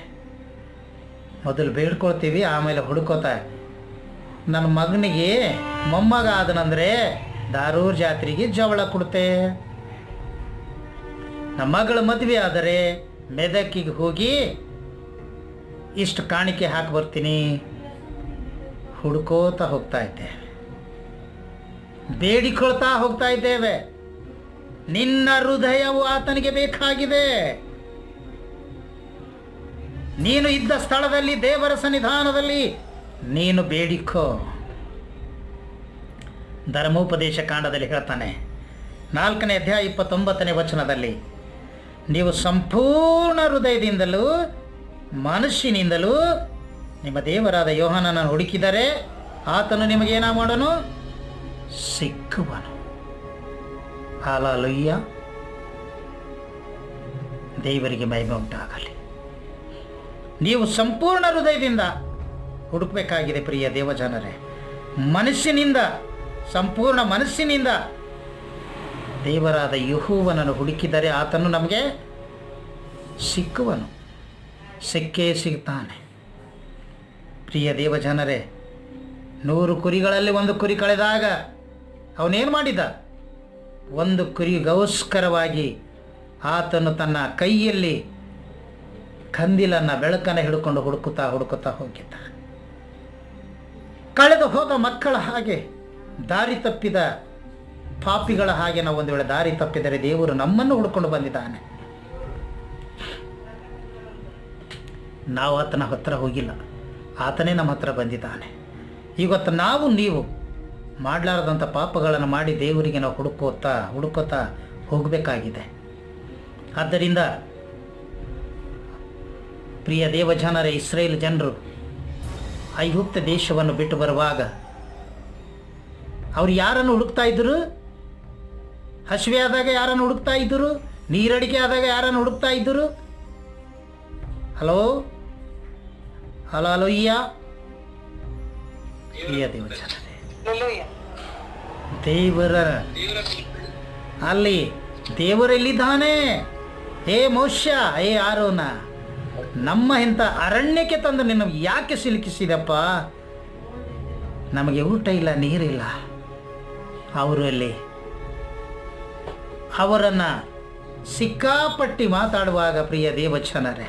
ಮೊದಲು ಬೇಡ್ಕೊಳ್ತೀವಿ, ಆಮೇಲೆ ಹುಡುಕೋತಾ. ನನ್ನ ಮಗನಿಗೆ ಮೊಮ್ಮಗ ಆದನಂದರೆ ದಾರೂರ್ ಜಾತ್ರೆಗೆ ಜವಳ ಕೊಡ್ತೆ. ನಮ್ಮ ಮಗಳ ಮದುವೆ ಆದರೆ ಮೆದಕಿಗೆ ಹೋಗಿ ಇಷ್ಟು ಕಾಣಿಕೆ ಹಾಕಿ ಬರ್ತೀನಿ. ಹುಡುಕೋತಾ ಹೋಗ್ತಾ ಇದ್ದೇವೆ, ಬೇಡಿಕೊಳ್ತಾ ಹೋಗ್ತಾ ಇದ್ದೇವೆ. ನಿನ್ನ ಹೃದಯವು ಆತನಿಗೆ ಬೇಕಾಗಿದೆ. ನೀನು ಇದ್ದ ಸ್ಥಳದಲ್ಲಿ, ದೇವರ ಸನ್ನಿಧಾನದಲ್ಲಿ ನೀನು ಬೇಡಿಕೋ. ಧರ್ಮೋಪದೇಶ ಕಾಂಡದಲ್ಲಿ ಹೇಳ್ತಾನೆ, 4ನೇ ಅಧ್ಯಾಯ 29ನೇ ವಚನದಲ್ಲಿ, ನೀವು ಸಂಪೂರ್ಣ ಹೃದಯದಿಂದಲೂ ಮನಸ್ಸಿನಿಂದಲೂ ನಿಮ್ಮ ದೇವರಾದ ಯೋಹಾನನನ್ನು ಹುಡುಕಿದರೆ ಆತನು ನಿಮಗೇನ ಮಾಡೋನು? ಸಿಕ್ಕುವನು. ಹಾಲೆಲೂಯಾ. ದೇವರಿಗೆ ಮಹಿಮೆ ಉಂಟಾಗಲಿ. ನೀವು ಸಂಪೂರ್ಣ ಹೃದಯದಿಂದ ಹುಡುಕಬೇಕಾಗಿದೆ ಪ್ರಿಯ ದೇವಜನರೇ. ಮನಸ್ಸಿನಿಂದ, ಸಂಪೂರ್ಣ ಮನಸ್ಸಿನಿಂದ ದೇವರಾದ ಯೆಹೋವನನ್ನು ಹುಡುಕಿದರೆ ಆತನು ನಮಗೆ ಸಿಕ್ಕುವನು, ಸಿಕ್ಕೇ ಸಿಗ್ತಾನೆ. ಪ್ರಿಯ ದೇವಜನರೇ, 100 ಕುರಿಗಳಲ್ಲಿ ಒಂದು ಕುರಿ ಕಳೆದಾಗ ಅವನೇನು ಮಾಡಿದ? ಒಂದು ಕುರಿಗೋಸ್ಕರವಾಗಿ ಆತನು ತನ್ನ ಕೈಯಲ್ಲಿ ಕಂದಿಲನ್ನು, ಬೆಳಕನ್ನು ಹಿಡ್ಕೊಂಡು ಹುಡುಕುತ್ತಾ ಹೋಗಿದ್ದ. ಕಳೆದು ಹೋದ ಮಕ್ಕಳ ಹಾಗೆ, ದಾರಿ ತಪ್ಪಿದ ಪಾಪಿಗಳ ಹಾಗೆ ನಾವು ಒಂದು ವೇಳೆ ದಾರಿ ತಪ್ಪಿದರೆ ದೇವರು ನಮ್ಮನ್ನು ಹುಡ್ಕೊಂಡು ಬಂದಿದ್ದಾನೆ. ನಾವು ಆತನ ಹತ್ರ ಹೋಗಿಲ್ಲ, ಆತನೇ ನಮ್ಮ ಹತ್ರ ಬಂದಿದ್ದಾನೆ. ಇವತ್ತು ನೀವು ಮಾಡಲಾರದಂಥ ಪಾಪಗಳನ್ನು ಮಾಡಿ ದೇವರಿಗೆ ನಾವು ಹುಡುಕೋತಾ ಹೋಗಬೇಕಾಗಿದೆ. ಆದ್ದರಿಂದ ಪ್ರಿಯ ದೇವಜನರೇ, ಇಸ್ರೇಲ್ ಜನರು ಐಗುಪ್ತ ದೇಶವನ್ನು ಬಿಟ್ಟು ಬರುವಾಗ ಅವರು ಯಾರನ್ನು ಹುಡುಕ್ತಾ ಇದ್ದರು? ಹಸಿವೆ ಆದಾಗ ಯಾರನ್ನು ಹುಡುಕ್ತಾ ಇದ್ದರು? ನೀರಡಿಕೆ ಆದಾಗ ಯಾರನ್ನು ಹುಡುಕ್ತಾ ಇದ್ದರು? ಹಲೋಯ್ಯ. ಪ್ರಿಯ ದೇವಜನರೇ, ಅಲ್ಲಿ ದೇವರೆಲ್ಲಿದ್ದಾನೆ? ಹೇ ಮೋಶೆ, ಹೇ ಆರೋನ, ನಮ್ಮ ಇಂಥ ಅರಣ್ಯಕ್ಕೆ ತಂದು ನಿನ್ನ ಯಾಕೆ ಸಿಲುಕಿಸಿದಪ್ಪ? ನಮಗೆ ಊಟ ಇಲ್ಲ, ನೀರಿಲ್ಲ. ಅವರನ್ನು ಸಿಕ್ಕಾಪಟ್ಟಿ ಮಾತಾಡುವಾಗ ಪ್ರಿಯ ದೇವಜನರೇ,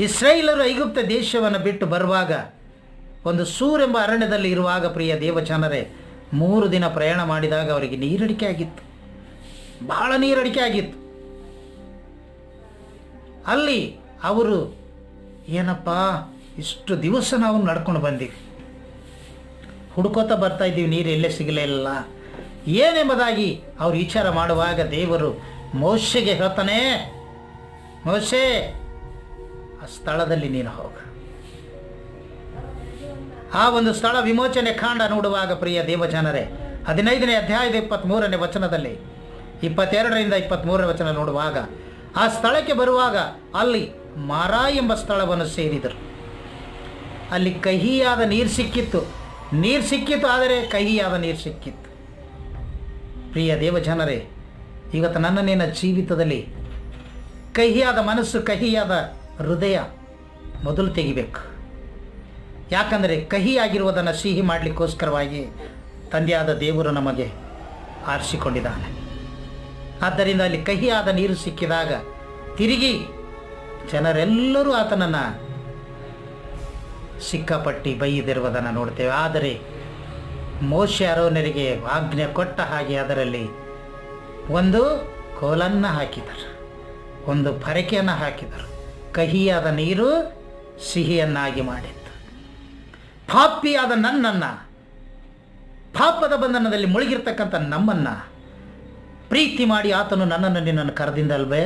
ಇಸ್ರಾಯೇಲರು ಐಗುಪ್ತ ದೇಶವನ್ನು ಬಿಟ್ಟು ಬರುವಾಗ ಒಂದು ಸೂರ್ ಎಂಬ ಅರಣ್ಯದಲ್ಲಿ ಇರುವಾಗ ಪ್ರಿಯ ದೇವಜನರೇ, 3 ದಿನ ಪ್ರಯಾಣ ಮಾಡಿದಾಗ ಅವರಿಗೆ ನೀರಡಿಕೆ ಆಗಿತ್ತು, ಬಹಳ ನೀರಡಿಕೆ ಆಗಿತ್ತು. ಅಲ್ಲಿ ಅವರು ಏನಪ್ಪ, ಇಷ್ಟು ದಿವಸ ನಾವು ನಡ್ಕೊಂಡು ಬಂದೀವಿ, ಹುಡುಕೋತಾ ಬರ್ತಾ ಇದ್ದೀವಿ, ನೀರು ಎಲ್ಲೇ ಸಿಗಲೇ ಇಲ್ಲ ಏನೆಂಬುದಾಗಿ ಅವರು ವಿಚಾರ ಮಾಡುವಾಗ ದೇವರು ಮೋಶೆಗೆ ಹೇಳ್ತಾನೆ, ಮೋಶೆ, ಆ ಸ್ಥಳದಲ್ಲಿ ನೀನು ಹೋಗ. ಆ ಒಂದು ಸ್ಥಳ ವಿಮೋಚನೆ ಕಾಂಡ ನೋಡುವಾಗ ಪ್ರಿಯ ದೇವಜನರೇ, 15ನೇ ಅಧ್ಯಾಯದ 23ನೇ ವಚನದಲ್ಲಿ, 22ರಿಂದ 23ನೇ ವಚನ ನೋಡುವಾಗ, ಆ ಸ್ಥಳಕ್ಕೆ ಬರುವಾಗ ಅಲ್ಲಿ ಮಾರಾ ಎಂಬ ಸ್ಥಳವನ್ನು ಸೇರಿದರು. ಅಲ್ಲಿ ಕಹಿಯಾದ ನೀರು ಸಿಕ್ಕಿತ್ತು, ಆದರೆ ಕಹಿಯಾದ ನೀರು ಸಿಕ್ಕಿತ್ತು. ಪ್ರಿಯ ದೇವಜನರೇ, ಇವತ್ತು ನಿನ್ನ ಜೀವಿತದಲ್ಲಿ ಕಹಿಯಾದ ಮನಸ್ಸು, ಕಹಿಯಾದ ಹೃದಯ ಮೊದಲು ತೆಗಿಬೇಕು. ಯಾಕಂದರೆ ಕಹಿಯಾಗಿರುವುದನ್ನು ಸಿಹಿ ಮಾಡಲಿಕ್ಕೋಸ್ಕರವಾಗಿ ತಂದೆಯಾದ ದೇವರು ನಮಗೆ ಆರಿಸಿಕೊಂಡಿದ್ದಾನೆ. ಆದ್ದರಿಂದ ಅಲ್ಲಿ ಕಹಿಯಾದ ನೀರು ಸಿಕ್ಕಿದಾಗ ತಿರುಗಿ ಜನರೆಲ್ಲರೂ ಆತನನ್ನು ಸಿಕ್ಕಾಪಟ್ಟಿ ಬೈದಿರುವುದನ್ನು ನೋಡ್ತೇವೆ. ಆದರೆ ಮೋಶೆ ಆರೋನರಿಗೆ ಆಜ್ಞೆ ಕೊಟ್ಟ ಹಾಗೆ ಅದರಲ್ಲಿ ಒಂದು ಕೋಲನ್ನು ಹಾಕಿದರು, ಒಂದು ಪರಕೆಯನ್ನು ಹಾಕಿದರು. ಕಹಿಯಾದ ನೀರು ಸಿಹಿಯನ್ನಾಗಿ ಮಾಡಿತ್ತು. ಪಾಪಿಯಾದ ನನ್ನನ್ನು, ಪಾಪದ ಬಂಧನದಲ್ಲಿ ಮುಳುಗಿರ್ತಕ್ಕಂಥ ನಮ್ಮನ್ನು ಪ್ರೀತಿ ಮಾಡಿ ಆತನು ನಿನ್ನನ್ನು ಕರೆದಿಂದಲ್ವೇ?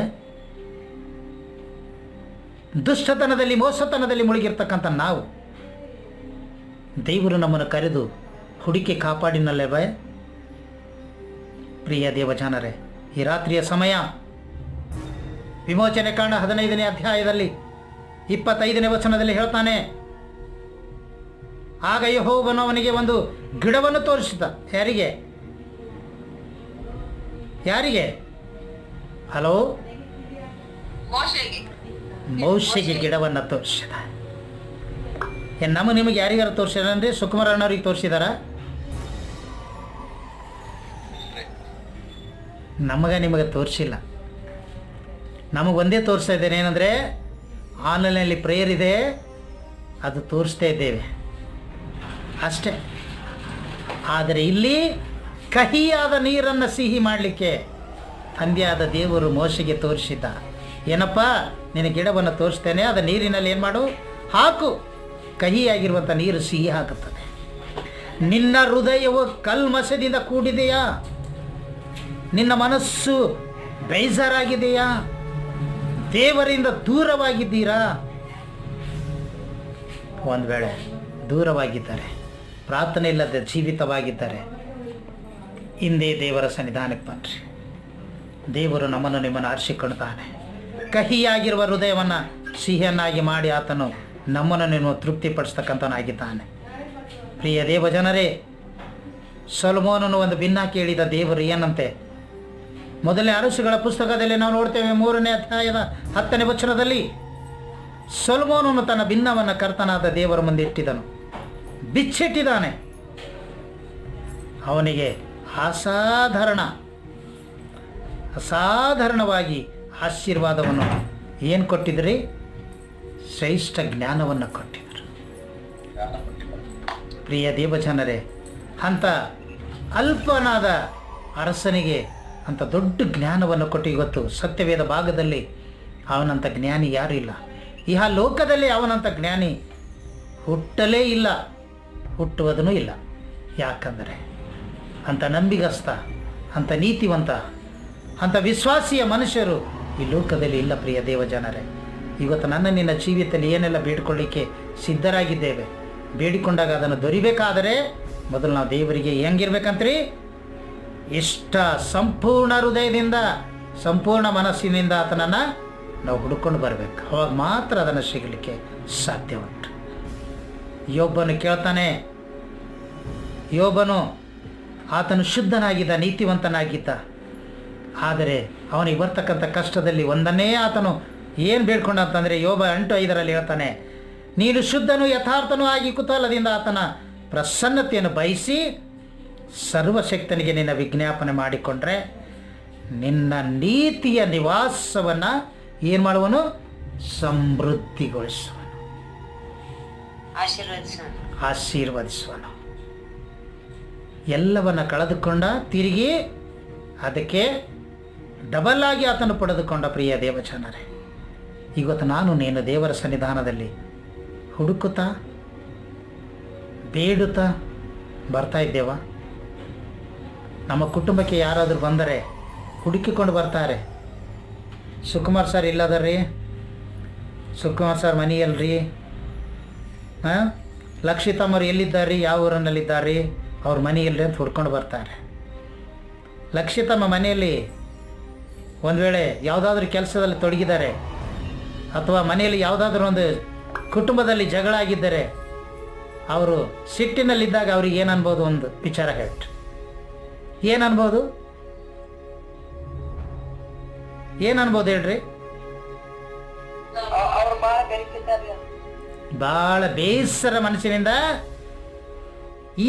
ದುಷ್ಟತನದಲ್ಲಿ, ಮೋಸತನದಲ್ಲಿ ಮುಳುಗಿರ್ತಕ್ಕಂಥ ನಾವು, ದೇವರು ನಮ್ಮನ್ನು ಕರೆದು ಹುಡುಕಿ ಕಾಪಾಡಿನಲ್ಲವೇ? ಪ್ರಿಯ ದೇವಜನರೇ, ಈ ರಾತ್ರಿಯ ಸಮಯ ವಿಮೋಚನೆ ಕಾಂಡ 15ನೇ ಅಧ್ಯಾಯದಲ್ಲಿ 25ನೇ ವಚನದಲ್ಲಿ ಹೇಳ್ತಾನೆ, ಆಗ ಯೆಹೋವನು ಅವನಿಗೆ ಒಂದು ಗಿಡವನ್ನು ತೋರಿಸಿದ. ಯಾರಿಗೆ? ಮೋಶೆಗೆ ಗಿಡವನ್ನು ತೋರಿಸಿದ. ನಿಮಗೆ ಯಾರಿಗಾರು ತೋರಿಸಿದಾರೆ? ಸುಕುಮಾರಣ್ಣವ್ರಿಗೆ ತೋರಿಸಿದಾರ? ನಿಮಗೆ ತೋರಿಸಿಲ್ಲ. ನಮಗೊಂದೇ ತೋರಿಸ್ತಾ ಇದ್ದೇನೆ, ಏನಂದರೆ ಆನ್ಲೈನಲ್ಲಿ ಪ್ರೇಯರ್ ಇದೆ, ಅದು ತೋರಿಸ್ತಾ ಇದ್ದೇವೆ ಅಷ್ಟೇ. ಆದರೆ ಇಲ್ಲಿ ಕಹಿಯಾದ ನೀರನ್ನು ಸಿಹಿ ಮಾಡಲಿಕ್ಕೆ ತಂದೆಯಾದ ದೇವರು ಮೋಶೆಗೆ ತೋರಿಸಿದ್ದ. ಏನಪ್ಪ, ನಿನ್ನ ಗಿಡವನ್ನು ತೋರಿಸ್ತೇನೆ, ಅದು ನೀರಿನಲ್ಲಿ ಏನು ಮಾಡು, ಹಾಕು. ಕಹಿಯಾಗಿರುವಂಥ ನೀರು ಸಿಹಿ ಹಾಕುತ್ತದೆ. ನಿನ್ನ ಹೃದಯವು ಕಲ್ಮಸದಿಂದ ಕೂಡಿದೆಯಾ? ನಿನ್ನ ಮನಸ್ಸು ಬೇಜಾರಾಗಿದೆಯಾ? ದೇವರಿಂದ ದೂರವಾಗಿದ್ದೀರಾ? ಒಂದು ವೇಳೆ ದೂರವಾಗಿದ್ದಾರೆ, ಪ್ರಾರ್ಥನೆ ಇಲ್ಲದೆ ಜೀವಿತವಾಗಿದ್ದಾರೆ, ಹಿಂದೆ ದೇವರ ಸನ್ನಿಧಾನಕ್ಕೆ ಬನ್ನಿರಿ. ದೇವರು ನಮ್ಮನ್ನು ನಿಮ್ಮನ್ನು ಆರಿಸಿಕೊಳ್ತಾನೆ. ಕಹಿಯಾಗಿರುವ ಹೃದಯವನ್ನು ಸಿಹಿಯನ್ನಾಗಿ ಮಾಡಿ ಆತನು ನಮ್ಮನ್ನು ನಿಮ್ಮ ತೃಪ್ತಿಪಡಿಸ್ತಕ್ಕಂಥನಾಗಿದ್ದಾನೆ. ಪ್ರಿಯ ದೇವ ಜನರೇ, ಸೊಲೊಮೋನನು ಒಂದು ಭಿನ್ನ ಕೇಳಿದ ದೇವರು ಏನಂತೆ? ಮೊದಲನೇ ಅರಸುಗಳ ಪುಸ್ತಕದಲ್ಲಿ ನಾವು ನೋಡ್ತೇವೆ, 3ನೇ ಅಧ್ಯಾಯದ 10ನೇ ವಚನದಲ್ಲಿ ಸೊಲೊಮೋನನು ತನ್ನ ಭಿನ್ನವನ್ನು ಕರ್ತನಾದ ದೇವರ ಮುಂದೆ ಇಟ್ಟಿದನು, ಬಿಚ್ಚಿಟ್ಟಿದ್ದಾನೆ. ಅವನಿಗೆ ಅಸಾಧಾರಣವಾಗಿ ಆಶೀರ್ವಾದವನ್ನು ಏನು ಕೊಟ್ಟಿದ್ರಿ? ಶ್ರೇಷ್ಠ ಜ್ಞಾನವನ್ನು ಕೊಟ್ಟಿದ್ದರು. ಪ್ರಿಯ ದೇವಜನರೇ, ಅಂಥ ಅಲ್ಪನಾದ ಅರಸನಿಗೆ ಅಂಥ ದೊಡ್ಡ ಜ್ಞಾನವನ್ನು ಕೊಟ್ಟು ಇವತ್ತು ಸತ್ಯವೇದ ಭಾಗದಲ್ಲಿ ಅವನಂಥ ಜ್ಞಾನಿ ಯಾರೂ ಇಲ್ಲ. ಇಹ ಲೋಕದಲ್ಲಿ ಅವನಂಥ ಜ್ಞಾನಿ ಹುಟ್ಟಲೇ ಇಲ್ಲ, ಹುಟ್ಟುವುದೂ ಇಲ್ಲ. ಯಾಕಂದರೆ ಅಂಥ ನಂಬಿಗಸ್ತ, ಅಂಥ ನೀತಿವಂತ, ಅಂಥ ವಿಶ್ವಾಸಿಯ ಮನುಷ್ಯರು ಈ ಲೋಕದಲ್ಲಿ ಇಲ್ಲ. ಪ್ರಿಯ ದೇವಜನರೇ, ಇವತ್ತು ನನ್ನ ನಿನ್ನ ಜೀವಿತದಲ್ಲಿ ಏನೆಲ್ಲ ಬೇಡಿಕೊಳ್ಳಿಕ್ಕೆ ಸಿದ್ಧರಾಗಿದ್ದೇವೆ, ಬೇಡಿಕೊಂಡಾಗ ಅದನ್ನು ದೊರಿಬೇಕಾದರೆ ಮೊದಲು ನಾವು ದೇವರಿಗೆ ಹೆಂಗಿರ್ಬೇಕಂತ್ರಿ? ಸಂಪೂರ್ಣ ಹೃದಯದಿಂದ, ಸಂಪೂರ್ಣ ಮನಸ್ಸಿನಿಂದ ಆತನನ್ನು ನಾವು ಹುಡುಕೊಂಡು ಬರಬೇಕು. ಅವಾಗ ಮಾತ್ರ ಅದನ್ನು ಸಿಗಲಿಕ್ಕೆ ಸಾಧ್ಯ ಉಂಟು. ಯೋಬನು ಕೇಳ್ತಾನೆ, ಯೋಬನು ಆತನು ಶುದ್ಧನಾಗಿದ್ದ, ನೀತಿವಂತನಾಗಿದ್ದ. ಆದರೆ ಅವನಿಗೆ ಬರ್ತಕ್ಕಂಥ ಕಷ್ಟದಲ್ಲಿ ಒಂದನ್ನೇ ಆತನು ಏನು ಬೇಡ್ಕೊಂಡ ಅಂತಂದರೆ, ಯೋಬ 8:5 ಹೇಳ್ತಾನೆ, ನೀನು ಶುದ್ಧನು ಯಥಾರ್ಥನೂ ಆಗಿ ಕುತೂಹಲದಿಂದ ಆತನ ಪ್ರಸನ್ನತೆಯನ್ನು ಬಯಸಿ ಸರ್ವಶಕ್ತನಿಗೆ ನಿನ್ನ ವಿಜ್ಞಾಪನೆ ಮಾಡಿಕೊಂಡ್ರೆ ನಿನ್ನ ನೀತಿಯ ನಿವಾಸವನ್ನು ಏನು ಮಾಡುವನು? ಸಮೃದ್ಧಿಗೊಳಿಸುವನು, ಆಶೀರ್ವದಿಸುವನು. ಎಲ್ಲವನ್ನ ಕಳೆದುಕೊಂಡ ತಿರುಗಿ ಅದಕ್ಕೆ ಡಬಲ್ ಆಗಿ ಆತನು ಪಡೆದುಕೊಂಡ. ಪ್ರಿಯ ದೇವಜನರೇ, ಇವತ್ತು ನಾನು ನೀನು ದೇವರ ಸನ್ನಿಧಾನದಲ್ಲಿ ಹುಡುಕುತ್ತಾ ಬೇಡುತ್ತಾ ಬರ್ತಾ ಇದ್ದೇವ? ನಮ್ಮ ಕುಟುಂಬಕ್ಕೆ ಯಾರಾದರೂ ಬಂದರೆ ಹುಡುಕಿಕೊಂಡು ಬರ್ತಾರೆ. ಸುಕುಮಾರ್ ಸರ್ ಇಲ್ಲದರ್ರಿ, ಸುಕುಮಾರ್ ಸರ್ ಮನೆಯಲ್ರಿ, ಲಕ್ಷಿತಮ್ಮರು ಎಲ್ಲಿದ್ದಾರೆ, ಯಾವ ಊರಿನಲ್ಲಿದ್ದಾರೆ, ಅವ್ರ ಮನೆಯಲ್ಲಿ ಅಂತ ಹುಡ್ಕೊಂಡು ಬರ್ತಾರೆ. ಲಕ್ಷಿತಮ್ಮ ಮನೆಯಲ್ಲಿ ಒಂದು ವೇಳೆ ಯಾವುದಾದ್ರೂ ಕೆಲಸದಲ್ಲಿ ತೊಡಗಿದ್ದಾರೆ ಅಥವಾ ಮನೆಯಲ್ಲಿ ಯಾವುದಾದ್ರೂ ಒಂದು ಕುಟುಂಬದಲ್ಲಿ ಜಗಳ ಆಗಿದ್ದರೆ ಅವರು ಸಿಟ್ಟಿನಲ್ಲಿದ್ದಾಗ ಅವ್ರಿಗೆ ಏನು ಅನ್ಬೋದು? ಒಂದು ವಿಚಾರ ಹೇಳ್ರಿ, ಏನು ಅನ್ಬೋದು ಹೇಳ್ರಿ? ಭಾಳ ಬೇಸರ ಮನಸ್ಸಿನಿಂದ,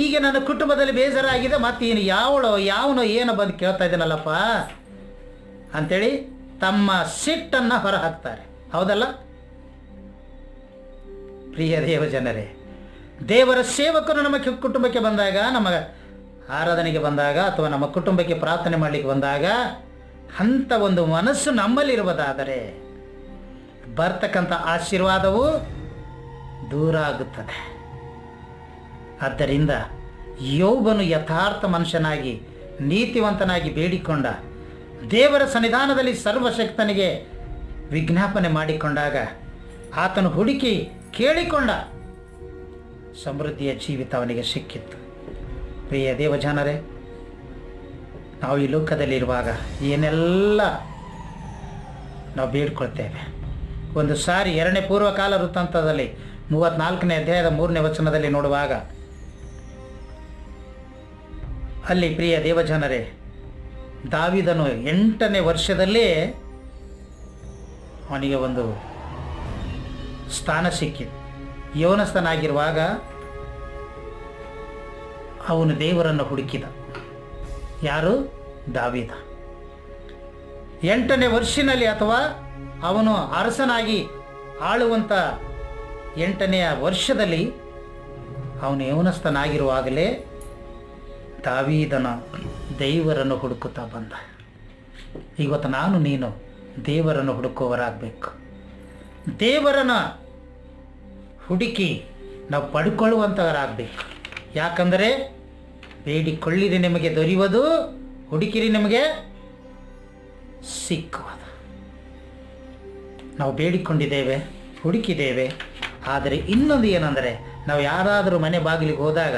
ಈಗ ನನ್ನ ಕುಟುಂಬದಲ್ಲಿ ಬೇಸರ ಆಗಿದೆ, ಮತ್ತೇನು ಯಾವನೋ ಏನೋ ಬಂದು ಕೇಳ್ತಾ ಇದ್ದೀನಲ್ಲಪ್ಪ ಅಂಥೇಳಿ ತಮ್ಮ ಸಿಟ್ಟನ್ನು ಹೊರ ಹಾಕ್ತಾರೆ. ಹೌದಲ್ಲ ಪ್ರಿಯ ದೇವಜನರೇ? ದೇವರ ಸೇವಕರು ನಮ್ಮ ಕುಟುಂಬಕ್ಕೆ ಬಂದಾಗ, ನಮ್ಮ ಆರಾಧನೆಗೆ ಬಂದಾಗ ಅಥವಾ ನಮ್ಮ ಕುಟುಂಬಕ್ಕೆ ಪ್ರಾರ್ಥನೆ ಮಾಡಲಿಕ್ಕೆ ಬಂದಾಗ ಅಂಥ ಒಂದು ಮನಸ್ಸು ನಮ್ಮಲ್ಲಿರುವುದಾದರೆ ಬರ್ತಕ್ಕಂಥ ಆಶೀರ್ವಾದವು ದೂರ ಆಗುತ್ತದೆ. ಆದ್ದರಿಂದ ಯೋಬನು ಯಥಾರ್ಥ ಮನುಷ್ಯನಾಗಿ ನೀತಿವಂತನಾಗಿ ಬೇಡಿಕೊಂಡ, ದೇವರ ಸನ್ನಿಧಾನದಲ್ಲಿ ಸರ್ವಶಕ್ತನಿಗೆ ವಿಜ್ಞಾಪನೆ ಮಾಡಿಕೊಂಡಾಗ ಆತನು ಹುಡುಕಿ ಕೇಳಿಕೊಂಡ ಸಮೃದ್ಧಿಯ ಜೀವಿತ ಅವನಿಗೆ ಸಿಕ್ಕಿತ್ತು. ಪ್ರಿಯ ದೇವಜನರೇ, ನಾವು ಈ ಲೋಕದಲ್ಲಿರುವಾಗ ಏನೆಲ್ಲ ನಾವು ಬೇಡ್ಕೊಳ್ತೇವೆ. ಒಂದು ಸಾರಿ 2ನೇ ಪೂರ್ವಕಾಲ ವೃತ್ತಾಂತದಲ್ಲಿ 34ನೇ ಅಧ್ಯಾಯದ 3ನೇ ವಚನದಲ್ಲಿ ನೋಡುವಾಗ ಅಲ್ಲಿ ಪ್ರಿಯ ದೇವಜನರೇ, ದಾವೀದನು 8ನೇ ವರ್ಷದಲ್ಲೇ ಅವನಿಗೆ ಒಂದು ಸ್ಥಾನ ಸಿಕ್ಕಿತು. ಯೌವನಸ್ಥನಾಗಿರುವಾಗ ಅವನು ದೇವರನ್ನು ಹುಡುಕಿದ. ಯಾರು? ದಾವೀದ. 8ನೇ ವರ್ಷದಲ್ಲಿ ಅಥವಾ ಅವನು ಅರಸನಾಗಿ ಆಳುವಂಥ 8ನೆಯ ವರ್ಷದಲ್ಲಿ ಅವನು ಯೌವನಸ್ಥನಾಗಿರುವಾಗಲೇ ದಾವೀದನ ದೇವರನ್ನು ಹುಡುಕುತ್ತಾ ಬಂದ. ಇವತ್ತು ನಾನು ನೀನು ದೇವರನ್ನು ಹುಡುಕುವವರಾಗಬೇಕು. ದೇವರನ್ನು ಹುಡುಕಿ ನಾವು ಪಡ್ಕೊಳ್ಳುವಂಥವರಾಗಬೇಕು. ಯಾಕಂದರೆ ಬೇಡಿಕೊಳ್ಳಿರಿ ನಿಮಗೆ ದೊರೆಯುವುದು, ಹುಡುಕಿರಿ ನಿಮಗೆ ಸಿಕ್ಕುವುದು. ನಾವು ಬೇಡಿಕೊಂಡಿದ್ದೇವೆ, ಹುಡುಕಿದ್ದೇವೆ. ಆದರೆ ಇನ್ನೊಂದು ಏನಂದರೆ, ನಾವು ಯಾರಾದರೂ ಮನೆ ಬಾಗಿಲಿಗೆ ಹೋದಾಗ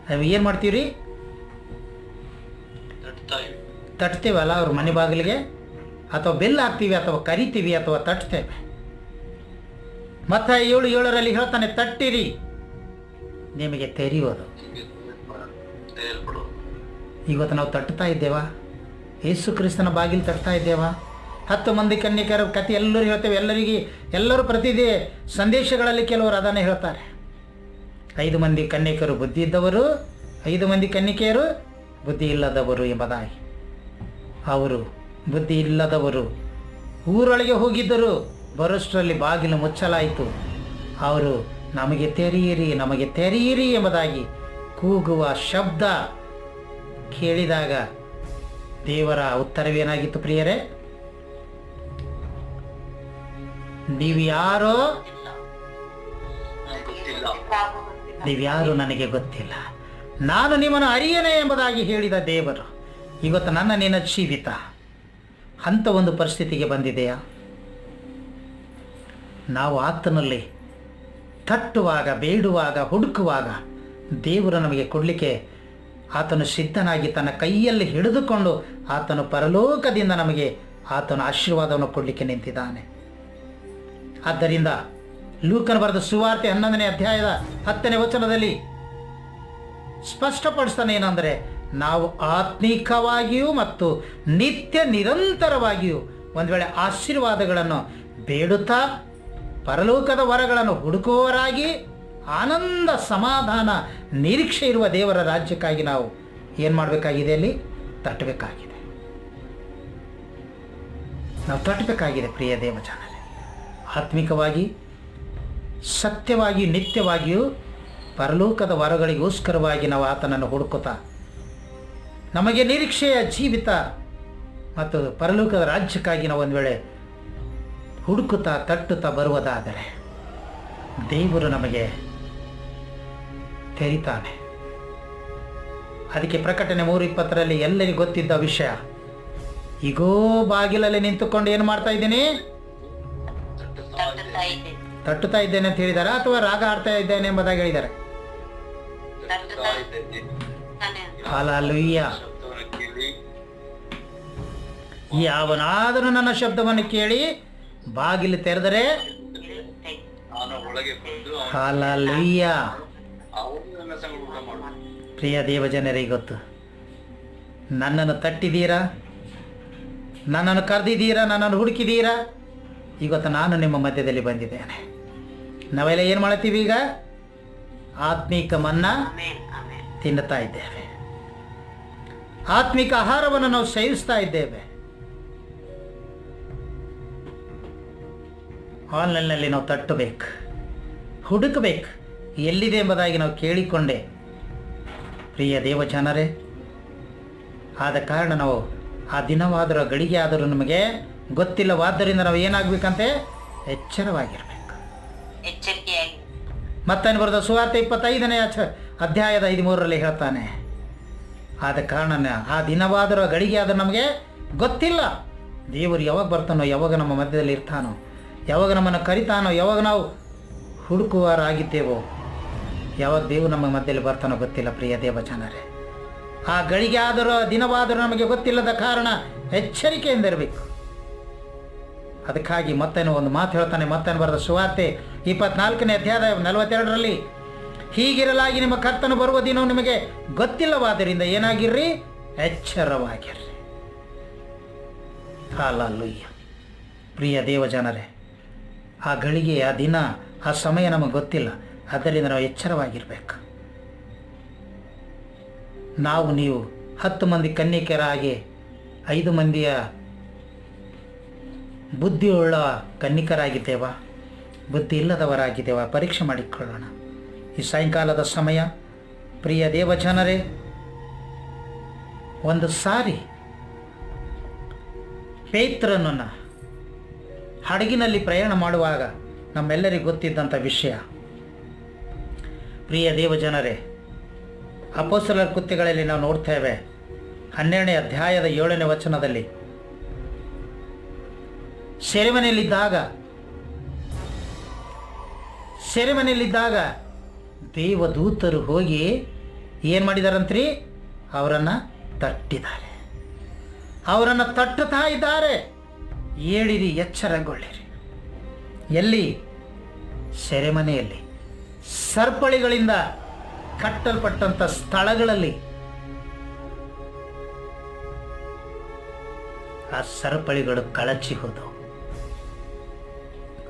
ನಾವು ಏನು ಮಾಡ್ತೀವಿ ರೀ? ತಟ್ತೇವಲ್ಲ ಅವ್ರ ಮನೆ ಬಾಗಿಲಿಗೆ, ಅಥವಾ ಬೆಲ್ ಹಾಕ್ತೀವಿ ಅಥವಾ ಕರಿತೀವಿ ಅಥವಾ ತಟ್ತೇವೆ. ಮತ್ತಾಯ 7:7 ಹೇಳ್ತಾನೆ, ತಟ್ಟಿರಿ ನಿಮಗೆ ತೆರೆಯುವುದು. ಇವತ್ತು ನಾವು ತಟ್ತಾ ಇದ್ದೇವಾ? ಯೇಸು ಕ್ರಿಸ್ತನ ಬಾಗಿಲು ತಟ್ತಾ ಇದ್ದೇವಾ? 10 ಮಂದಿ ಕನ್ಯಕರ ಕಥೆ ಎಲ್ಲರೂ ಹೇಳ್ತೇವೆ. ಎಲ್ಲರೂ ಪ್ರತಿದೇ ಸಂದೇಶಗಳಲ್ಲಿ ಕೆಲವರು ಅದನ್ನೇ ಹೇಳ್ತಾರೆ. 5 ಮಂದಿ ಕನ್ಯಕರು ಬುದ್ಧಿ ಇದ್ದವರು, 5 ಮಂದಿ ಕನ್ಯಕೆಯರು ಬುದ್ಧಿ ಇಲ್ಲದವರು ಎಂಬುದಾಗಿ. ಅವರು ಬುದ್ಧಿ ಇಲ್ಲದವರು ಊರೊಳಗೆ ಹೋಗಿದ್ದರು. ಬರೋಷ್ಟರಲ್ಲಿ ಬಾಗಿಲು ಮುಚ್ಚಲಾಯಿತು. ಅವರು ನಮಗೆ ತೆರೆಯಿರಿ, ನಮಗೆ ತೆರೆಯಿರಿ ಎಂಬುದಾಗಿ ಕೂಗುವ ಶಬ್ದ ಕೇಳಿದಾಗ ದೇವರ ಉತ್ತರವೇನಾಗಿತ್ತು ಪ್ರಿಯರೇ? ನೀವ್ಯಾರೋ ನನಗೆ ಗೊತ್ತಿಲ್ಲ, ನಾನು ನಿಮ್ಮನ್ನು ಅರಿಯೇನೆ ಎಂಬುದಾಗಿ ಹೇಳಿದ ದೇವರು ಇವತ್ತು ನಿನ್ನ ಜೀವಿತ ಅಂಥ ಒಂದು ಪರಿಸ್ಥಿತಿಗೆ ಬಂದಿದೆಯಾ? ನಾವು ಆತನಲ್ಲಿ ತಟ್ಟುವಾಗ, ಬೇಡುವಾಗ, ಹುಡುಕುವಾಗ ದೇವರು ನಮಗೆ ಕೊಡಲಿಕ್ಕೆ ಆತನು ಸಿದ್ಧನಾಗಿ ತನ್ನ ಕೈಯಲ್ಲಿ ಹಿಡಿದುಕೊಂಡು ಆತನು ಪರಲೋಕದಿಂದ ನಮಗೆ ಆತನ ಆಶೀರ್ವಾದವನ್ನು ಕೊಡಲಿಕ್ಕೆ ನಿಂತಿದ್ದಾನೆ. ಆದ್ದರಿಂದ ಲೂಕನ ಬರೆದ ಸುವಾರ್ತೆ 11ನೇ ಅಧ್ಯಾಯದ 10ನೇ ವಚನದಲ್ಲಿ ಸ್ಪಷ್ಟಪಡಿಸ್ತಾನೆ. ಏನಂದರೆ, ನಾವು ಆತ್ಮಿಕವಾಗಿಯೂ ಮತ್ತು ನಿತ್ಯ ನಿರಂತರವಾಗಿಯೂ ಒಂದು ವೇಳೆ ಆಶೀರ್ವಾದಗಳನ್ನು ಬೇಡುತ್ತಾ ಪರಲೋಕದ ವರಗಳನ್ನು ಹುಡುಕುವವರಾಗಿ ಆನಂದ, ಸಮಾಧಾನ, ನಿರೀಕ್ಷೆ ಇರುವ ದೇವರ ರಾಜ್ಯಕ್ಕಾಗಿ ನಾವು ಏನು ಮಾಡಬೇಕಾಗಿದೆ? ಅಲ್ಲಿ ತಟ್ಟಬೇಕಾಗಿದೆ. ನಾವು ತಟ್ಟಬೇಕಾಗಿದೆ ಪ್ರಿಯ ದೇವಜನರೇ. ಆತ್ಮಿಕವಾಗಿ, ಸತ್ಯವಾಗಿ, ನಿತ್ಯವಾಗಿಯೂ ಪರಲೋಕದ ವರಗಳಿಗೋಸ್ಕರವಾಗಿ ನಾವು ಆತನನ್ನು ಹುಡುಕುತ್ತಾ ನಮಗೆ ನಿರೀಕ್ಷೆಯ ಜೀವಿತ ಮತ್ತು ಪರಲೋಕದ ರಾಜ್ಯಕ್ಕಾಗಿ ನಾವು ಒಂದು ವೇಳೆ ಹುಡುಕುತ್ತಾ ತಟ್ಟುತ್ತಾ ಬರುವುದಾದರೆ ದೇವರು ನಮಗೆ ತೆರಿತಾನೆ. ಅದಕ್ಕೆ ಪ್ರಕಟಣೆ 3:20 ಎಲ್ಲರಿಗೂ ಗೊತ್ತಿದ್ದ ವಿಷಯ. ಈಗೋ ಬಾಗಿಲಲ್ಲಿ ನಿಂತುಕೊಂಡು ಏನು ಮಾಡ್ತಾ ಇದ್ದೀನಿ? ತಟ್ಟುತ್ತಾ ಇದ್ದೇನೆ ಅಂತ ಹೇಳಿದಾರ ಅಥವಾ ರಾಗ ಆಡ್ತಾ ಇದ್ದೇನೆ ಎಂಬುದಾಗಿ ಹೇಳಿದ್ದಾರೆ? ಹಲ್ಲೆಲೂಯಾ. ಯಾವನಾದರೂ ನನ್ನ ಶಬ್ದವನ್ನು ಕೇಳಿ ಬಾಗಿಲು ತೆರೆದರೆ, ಹಲ್ಲೆಲೂಯಾ. ಪ್ರಿಯ ದೇವಜನರಿಗೆ ಗೊತ್ತು, ನನ್ನನ್ನು ತಟ್ಟಿದ್ದೀರಾ, ನನ್ನನ್ನು ಕರೆದಿದ್ದೀರಾ, ನನ್ನನ್ನು ಹುಡುಕಿದ್ದೀರಾ. ಇವತ್ತು ನಾನು ನಿಮ್ಮ ಮಧ್ಯದಲ್ಲಿ ಬಂದಿದ್ದೇನೆ. ನಾವೆಲ್ಲ ಏನು ಮಾಡ್ತೀವಿ? ಈಗ ಆತ್ಮಿಕ ಮನ್ನ ತಿನ್ನುತ್ತಾ ಇದ್ದೇವೆ. ಆತ್ಮಿಕ ಆಹಾರವನ್ನು ನಾವು ಸೇವಿಸ್ತಾ ಇದ್ದೇವೆ. ಆನ್ಲೈನ್ನಲ್ಲಿ ನಾವು ತಟ್ಟಬೇಕು, ಹುಡುಕಬೇಕು, ಎಲ್ಲಿದೆ ಎಂಬುದಾಗಿ ನಾವು ಕೇಳಿಕೊಂಡೆ ಪ್ರಿಯ ದೇವಜನರೇ. ಆದ ಕಾರಣ ನಾವು ಆ ದಿನವಾದರೂ ಗಳಿಗೆ ಆದರೂ ನಮಗೆ ಗೊತ್ತಿಲ್ಲವಾದ್ದರಿಂದ ನಾವು ಏನಾಗಬೇಕಂತೆ? ಎಚ್ಚರವಾಗಿರಬೇಕು. ಮತ್ತೇನು ಬರೆದ ಸುವಾರ್ತೆ 25ನೇ ಅಧ್ಯಾಯದ 13 ಹೇಳ್ತಾನೆ, ಆದ ಕಾರಣ ಆ ದಿನವಾದರೂ ಗಳಿಗೆ ಆದರೂ ನಮಗೆ ಗೊತ್ತಿಲ್ಲ. ದೇವರು ಯಾವಾಗ ಬರ್ತಾನೋ, ಯಾವಾಗ ನಮ್ಮ ಮಧ್ಯದಲ್ಲಿ ಇರ್ತಾನೋ, ಯಾವಾಗ ನಮ್ಮನ್ನು ಕರಿತಾನೋ, ಯಾವಾಗ ನಾವು ಹುಡುಕುವರಾಗಿದ್ದೇವೋ, ಯಾವಾಗ ದೇವರು ನಮ್ಮ ಮಧ್ಯದಲ್ಲಿ ಬರ್ತಾನೋ ಗೊತ್ತಿಲ್ಲ ಪ್ರಿಯ ದೇವಜನರೇ. ಆ ಗಳಿಗೆ ಆದರೂ ದಿನವಾದರೂ ನಮಗೆ ಗೊತ್ತಿಲ್ಲದ ಕಾರಣ ಎಚ್ಚರಿಕೆಯಿಂದಿರಬೇಕು. ಅದಕ್ಕಾಗಿ ಮತ್ತೇನೋ ಒಂದು ಮಾತು ಹೇಳ್ತಾನೆ. ಮತ್ತೇನು ಬರೆದ ಸುವಾರ್ತೆ 24ನೇ ಅಧ್ಯಾಯ 42 ಹೀಗಿರಲಾಗಿ ನಿಮ್ಮ ಕರ್ತನು ಬರುವ ದಿನವು ನಿಮಗೆ ಗೊತ್ತಿಲ್ಲವಾದ್ದರಿಂದ ಏನಾಗಿರ್ರಿ? ಎಚ್ಚರವಾಗಿರ್ರಿ. ಹಲ್ಲೆಲೂಯಾ. ಪ್ರಿಯ ದೇವಜನರೇ, ಆ ಗಳಿಗೆ, ಆ ದಿನ, ಆ ಸಮಯ ನಮಗೆ ಗೊತ್ತಿಲ್ಲ. ಆದ್ದರಿಂದ ನಾವು ಎಚ್ಚರವಾಗಿರಬೇಕು. ನೀವು 10 ಮಂದಿ ಕನ್ನಿಕೆಯರಾಗಿ 5 ಮಂದಿಯ ಬುದ್ಧಿಯುಳ್ಳ ಕನ್ನಿಕರಾಗಿದ್ದೇವಾ? ಬುದ್ಧಿ ಇಲ್ಲದವರಾಗಿದ್ದೇವಾ? ಪರೀಕ್ಷೆ ಮಾಡಿಕೊಳ್ಳೋಣ. ಈ ಸಾಯಂಕಾಲದ ಸಮಯ ಪ್ರಿಯ ದೇವಜನರೇ, ಒಂದು ಸಾರಿ ಪೇತ್ರನನ್ನು ಹಡಗಿನಲ್ಲಿ ಪ್ರಯಾಣ ಮಾಡುವಾಗ ನಮ್ಮೆಲ್ಲರಿಗೂ ಗೊತ್ತಿದ್ದಂಥ ವಿಷಯ. ಪ್ರಿಯ ದೇವಜನರೇ, ಅಪೊಸ್ತಲರ ಕೃತ್ಯಗಳಲ್ಲಿ ನಾವು ನೋಡ್ತೇವೆ 12ನೇ ಅಧ್ಯಾಯದ 7ನೇ ವಚನದಲ್ಲಿ, ಸೆರೆಮನೆಯಲ್ಲಿದ್ದಾಗ ದೇವದೂತರು ಹೋಗಿ ಏನು ಮಾಡಿದಾರಂತ್ರಿ? ಅವರನ್ನು ತಟ್ಟಿದ್ದಾರೆ. ಅವರನ್ನು ತಟ್ಟುತ್ತಾ ಇದ್ದಾರೆ. ಏಳಿರಿ, ಎಚ್ಚರಗೊಳ್ಳಿರಿ. ಎಲ್ಲಿ? ಸೆರೆಮನೆಯಲ್ಲಿ, ಸರಪಳಿಗಳಿಂದ ಕಟ್ಟಲ್ಪಟ್ಟಂಥ ಸ್ಥಳಗಳಲ್ಲಿ. ಆ ಸರಪಳಿಗಳು ಕಳಚಿ ಹೋದವು,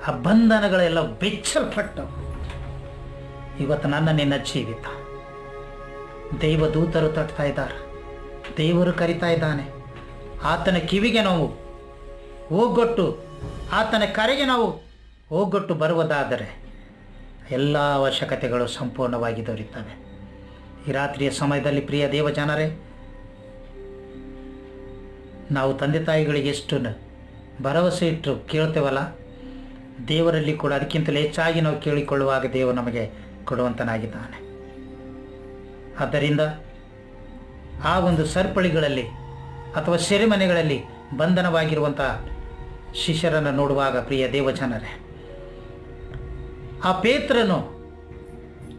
ಆ ಬಂಧನಗಳೆಲ್ಲ ಬೆಚ್ಚಲ್ಪಟ್ಟವು. ಇವತ್ತು ನನ್ನ ನಿನ್ನ ಜೀವಿತ ದೈವದೂತರು ತಟ್ತಾ ಇದ್ದಾರೆ, ದೇವರು ಕರಿತಾ ಇದ್ದಾನೆ. ಆತನ ಕಿವಿಗೆ ನಾವು ಹೋಗೊಟ್ಟು, ಆತನ ಕರೆಗೆ ನಾವು ಹೋಗೊಟ್ಟು ಬರುವುದಾದರೆ ಎಲ್ಲ ಅವಶ್ಯಕತೆಗಳು ಸಂಪೂರ್ಣವಾಗಿ ದೊರೆಯುತ್ತವೆ. ಈ ರಾತ್ರಿಯ ಸಮಯದಲ್ಲಿ ಪ್ರಿಯ ದೇವಜನರೇ, ನಾವು ತಂದೆ ತಾಯಿಗಳಿಗೆ ಎಷ್ಟು ಭರವಸೆ ಇಟ್ಟು ಕೇಳ್ತೇವಲ್ಲ, ದೇವರಲ್ಲಿ ಕೂಡ ಅದಕ್ಕಿಂತಲೂ ಹೆಚ್ಚಾಗಿ ನಾವು ಕೇಳಿಕೊಳ್ಳುವಾಗ ದೇವರು ನಮಗೆ ಕೊಡುವಂತನಾಗಿದ್ದಾನೆ. ಆದ್ದರಿಂದ ಆ ಒಂದು ಸರಪಳಿಗಳಲ್ಲಿ ಅಥವಾ ಸೆರೆಮನೆಗಳಲ್ಲಿ ಬಂಧನವಾಗಿರುವಂಥ ಶಿಷ್ಯರನ್ನು ನೋಡುವಾಗ ಪ್ರಿಯ ದೇವಜನರೇ, ಆ ಪೇತ್ರನು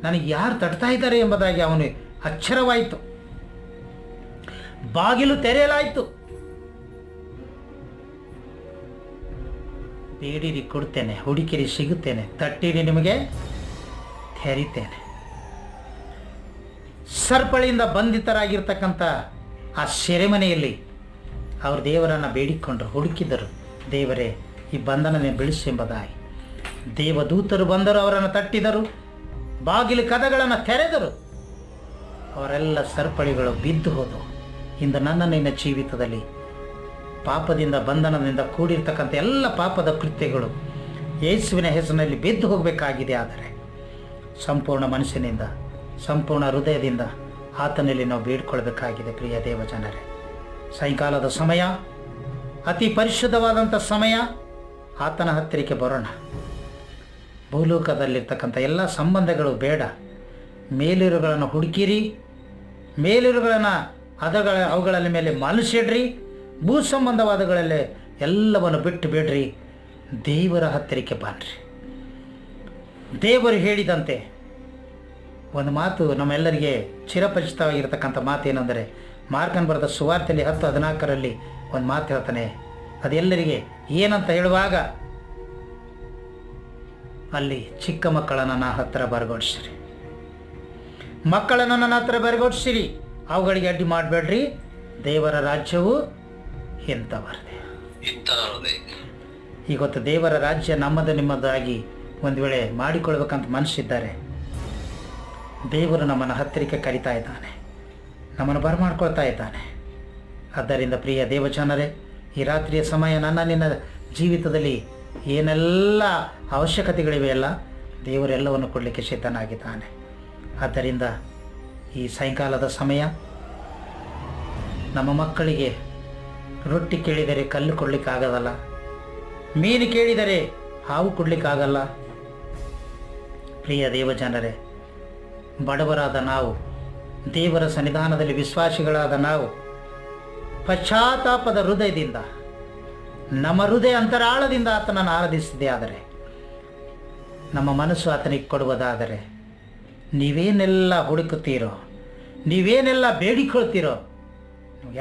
ನನಗೆ ಯಾರು ತಟ್ತಾ ಇದ್ದಾರೆ ಎಂಬುದಾಗಿ ಅವನು ಅಚ್ಚರವಾಯಿತು. ಬಾಗಿಲು ತೆರೆಯಲಾಯಿತು. ಬೇಡಿರಿ ಕೊಡ್ತೇನೆ, ಹುಡುಕಿರಿ ಸಿಗುತ್ತೇನೆ, ತಟ್ಟಿರಿ ನಿಮಗೆ ತೆರಿತೇನೆ. ಸರಪಳಿಯಿಂದ ಬಂಧಿತರಾಗಿರ್ತಕ್ಕಂಥ ಆ ಸೆರೆಮನೆಯಲ್ಲಿ ಅವರು ದೇವರನ್ನು ಬೇಡಿಕೊಂಡರು, ಹುಡುಕಿದರು. ದೇವರೇ, ಈ ಬಂಧನನೇ ಬಿಡಿಸು ಎಂಬುದಾಗಿ ದೇವದೂತರು ಬಂದರು, ಅವರನ್ನು ತಟ್ಟಿದರು, ಬಾಗಿಲು ಕದಗಳನ್ನು ತೆರೆದರು. ಅವರೆಲ್ಲ ಸರಪಳಿಗಳು ಬಿದ್ದು ಹೋದವು. ಇಂದು ನನ್ನ ನಿನ್ನ ಜೀವಿತದಲ್ಲಿ ಪಾಪದಿಂದ, ಬಂಧನದಿಂದ ಕೂಡಿರ್ತಕ್ಕಂಥ ಎಲ್ಲ ಪಾಪದ ಕೃತ್ಯಗಳು ಯೇಸುವಿನ ಹೆಸರಿನಲ್ಲಿ ಬಿದ್ದು ಹೋಗಬೇಕಾಗಿದೆ. ಆದರೆ ಸಂಪೂರ್ಣ ಮನಸ್ಸಿನಿಂದ, ಸಂಪೂರ್ಣ ಹೃದಯದಿಂದ ಆತನಲ್ಲಿ ನಾವು ಬೇಡ್ಕೊಳ್ಬೇಕಾಗಿದೆ. ಪ್ರಿಯ ದೇವಜನರೇ, ಸಾಯಂಕಾಲದ ಸಮಯ, ಅತಿ ಪರಿಶುದ್ಧವಾದಂಥ ಸಮಯ. ಆತನ ಹತ್ತಿರಕ್ಕೆ ಬರೋಣ. ಭೂಲೋಕದಲ್ಲಿರ್ತಕ್ಕಂಥ ಎಲ್ಲ ಸಂಬಂಧಗಳು ಬೇಡ. ಮೇಲಿರುಗಳನ್ನು ಹುಡುಕಿರಿ, ಮೇಲಿರುಗಳನ್ನು ಅವುಗಳ ಮೇಲೆ ಮನಸ್ಸಿಡ್ರಿ. ಭೂ ಸಂಬಂಧವಾದಗಳಲ್ಲೇ ಎಲ್ಲವನ್ನು ಬಿಟ್ಟು ಬಿಡ್ರಿ. ದೇವರ ಹತ್ತಿರಕ್ಕೆ ಬನ್ನಿರಿ. ದೇವರು ಹೇಳಿದಂತೆ ಒಂದು ಮಾತು ನಮ್ಮೆಲ್ಲರಿಗೆ ಚಿರಪರಿಚಿತವಾಗಿರ್ತಕ್ಕಂಥ ಮಾತು ಏನೆಂದರೆ, ಮಾರ್ಕನ್ ಬರೆದ ಸುವಾರ್ತೆಯಲ್ಲಿ 10:14 ಒಂದು ಮಾತು ಹೇಳ್ತಾನೆ. ಅದೆಲ್ಲರಿಗೆ ಏನಂತ ಹೇಳುವಾಗ, ಅಲ್ಲಿ ಚಿಕ್ಕ ಮಕ್ಕಳನ್ನು ನನ್ನ ಹತ್ತಿರ ಬರಗೊಡಿಸಿರಿ, ಮಕ್ಕಳನ್ನು ನನ್ನ ಹತ್ತಿರ ಬರಗೊಡಿಸಿರಿ, ಅವುಗಳಿಗೆ ಅಡ್ಡಿ ಮಾಡಬೇಡ್ರಿ, ದೇವರ ರಾಜ್ಯವು ಎಂಥವರದೆ. ಇವತ್ತು ದೇವರ ರಾಜ್ಯ ನಮ್ಮದು ನಿಮ್ಮದಾಗಿ ಒಂದು ವೇಳೆ ಮಾಡಿಕೊಳ್ಬೇಕಂತ ಮನಸ್ಸಿದ್ದಾರೆ, ದೇವರು ನಮ್ಮನ್ನು ಹತ್ತಿರಕ್ಕೆ ಕರಿತಾ ಇದ್ದಾನೆ, ನಮ್ಮನ್ನು ಬರಮಾಡ್ಕೊಳ್ತಾ ಇದ್ದಾನೆ. ಆದ್ದರಿಂದ ಪ್ರಿಯ ದೇವಜನರೇ, ಈ ರಾತ್ರಿಯ ಸಮಯ ನನ್ನ ನಿನ್ನ ಜೀವಿತದಲ್ಲಿ ಏನೆಲ್ಲ ಅವಶ್ಯಕತೆಗಳಿವೆಯಲ್ಲ, ದೇವರೆಲ್ಲವನ್ನು ಕೊಡಲಿಕ್ಕೆ ಸಿದ್ಧನಾಗಿದ್ದಾನೆ. ಆದ್ದರಿಂದ ಈ ಸಾಯಂಕಾಲದ ಸಮಯ ನಮ್ಮ ಮಕ್ಕಳಿಗೆ ರೊಟ್ಟಿ ಕೇಳಿದರೆ ಕಲ್ಲು ಕೊಡಲಿಕ್ಕಾಗಲ್ಲ, ಮೀನು ಕೇಳಿದರೆ ಹಾವು ಕೊಡಲಿಕ್ಕಾಗಲ್ಲ. ಪ್ರಿಯ ದೇವಜನರೇ, ಬಡವರಾದ ನಾವು, ದೇವರ ಸನ್ನಿಧಾನದಲ್ಲಿ ವಿಶ್ವಾಸಿಗಳಾದ ನಾವು ಪಶ್ಚಾತ್ತಾಪದ ಹೃದಯದಿಂದ, ನಮ್ಮ ಹೃದಯ ಅಂತರಾಳದಿಂದ ಆತನನ್ನು ಆರಾಧಿಸಿದೆ ಆದರೆ, ನಮ್ಮ ಮನಸ್ಸು ಆತನಿಗೆ ಕೊಡುವುದಾದರೆ, ನೀವೇನೆಲ್ಲ ಹುಡುಕುತ್ತೀರೋ, ನೀವೇನೆಲ್ಲ ಬೇಡಿಕೊಳ್ತೀರೋ,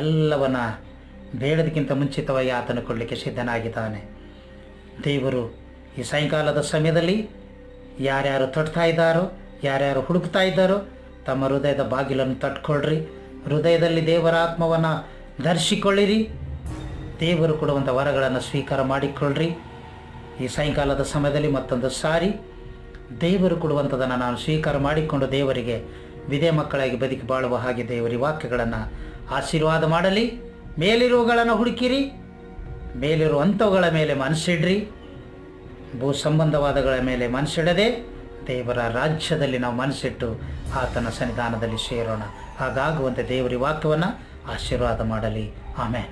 ಎಲ್ಲವನ್ನ ಬೇಡದಕ್ಕಿಂತ ಮುಂಚಿತವಾಗಿ ಆತನು ಕೊಡಲಿಕ್ಕೆ ಸಿದ್ಧನಾಗಿದ್ದಾನೆ. ದೇವರು ಈ ಸಾಯಂಕಾಲದ ಸಮಯದಲ್ಲಿ ಯಾರ್ಯಾರು ತಟ್ತಾ ಇದ್ದಾರೋ, ಯಾರ್ಯಾರು ಹುಡುಕ್ತಾ ಇದ್ದಾರೋ, ತಮ್ಮ ಹೃದಯದ ಬಾಗಿಲನ್ನು ತಟ್ಕೊಳ್ರಿ. ಹೃದಯದಲ್ಲಿ ದೇವರ ಆತ್ಮವನ್ನು ಧರಿಸಿಕೊಳ್ಳಿರಿ. ದೇವರು ಕೊಡುವಂಥ ವರಗಳನ್ನು ಸ್ವೀಕಾರ ಮಾಡಿಕೊಳ್ಳ್ರಿ. ಈ ಸಾಯಂಕಾಲದ ಸಮಯದಲ್ಲಿ ಮತ್ತೊಂದು ಸಾರಿ ದೇವರು ಕೊಡುವಂಥದ್ದನ್ನು ನಾನು ಸ್ವೀಕಾರ ಮಾಡಿಕೊಂಡು ದೇವರಿಗೆ ವಿಧೇ ಮಕ್ಕಳಾಗಿ ಬದುಕಿ ಬಾಳುವ ಹಾಗೆ ದೇವರ ವಾಕ್ಯಗಳನ್ನು ಆಶೀರ್ವಾದ ಮಾಡಲಿ. ಮೇಲಿರುವಗಳನ್ನು ಹುಡುಕಿರಿ, ಮೇಲಿರುವಂಥವುಗಳ ಮೇಲೆ ಮನಸ್ಸಿಡ್ರಿ. ಭೂ ಸಂಬಂಧವಾದಗಳ ಮೇಲೆ ಮನಸ್ಸಿಡದೆ ದೇವರ ರಾಜ್ಯದಲ್ಲಿ ನಾವು ಮನಸ್ಸಿಟ್ಟು ಆತನ ಸನ್ನಿಧಾನದಲ್ಲಿ ಸೇರೋಣ. ಹಾಗಾಗುವಂತೆ ದೇವರ ವಾಕ್ಯವನ್ನು ಆಶೀರ್ವಾದ ಮಾಡಲಿ. ಆಮೇನ್.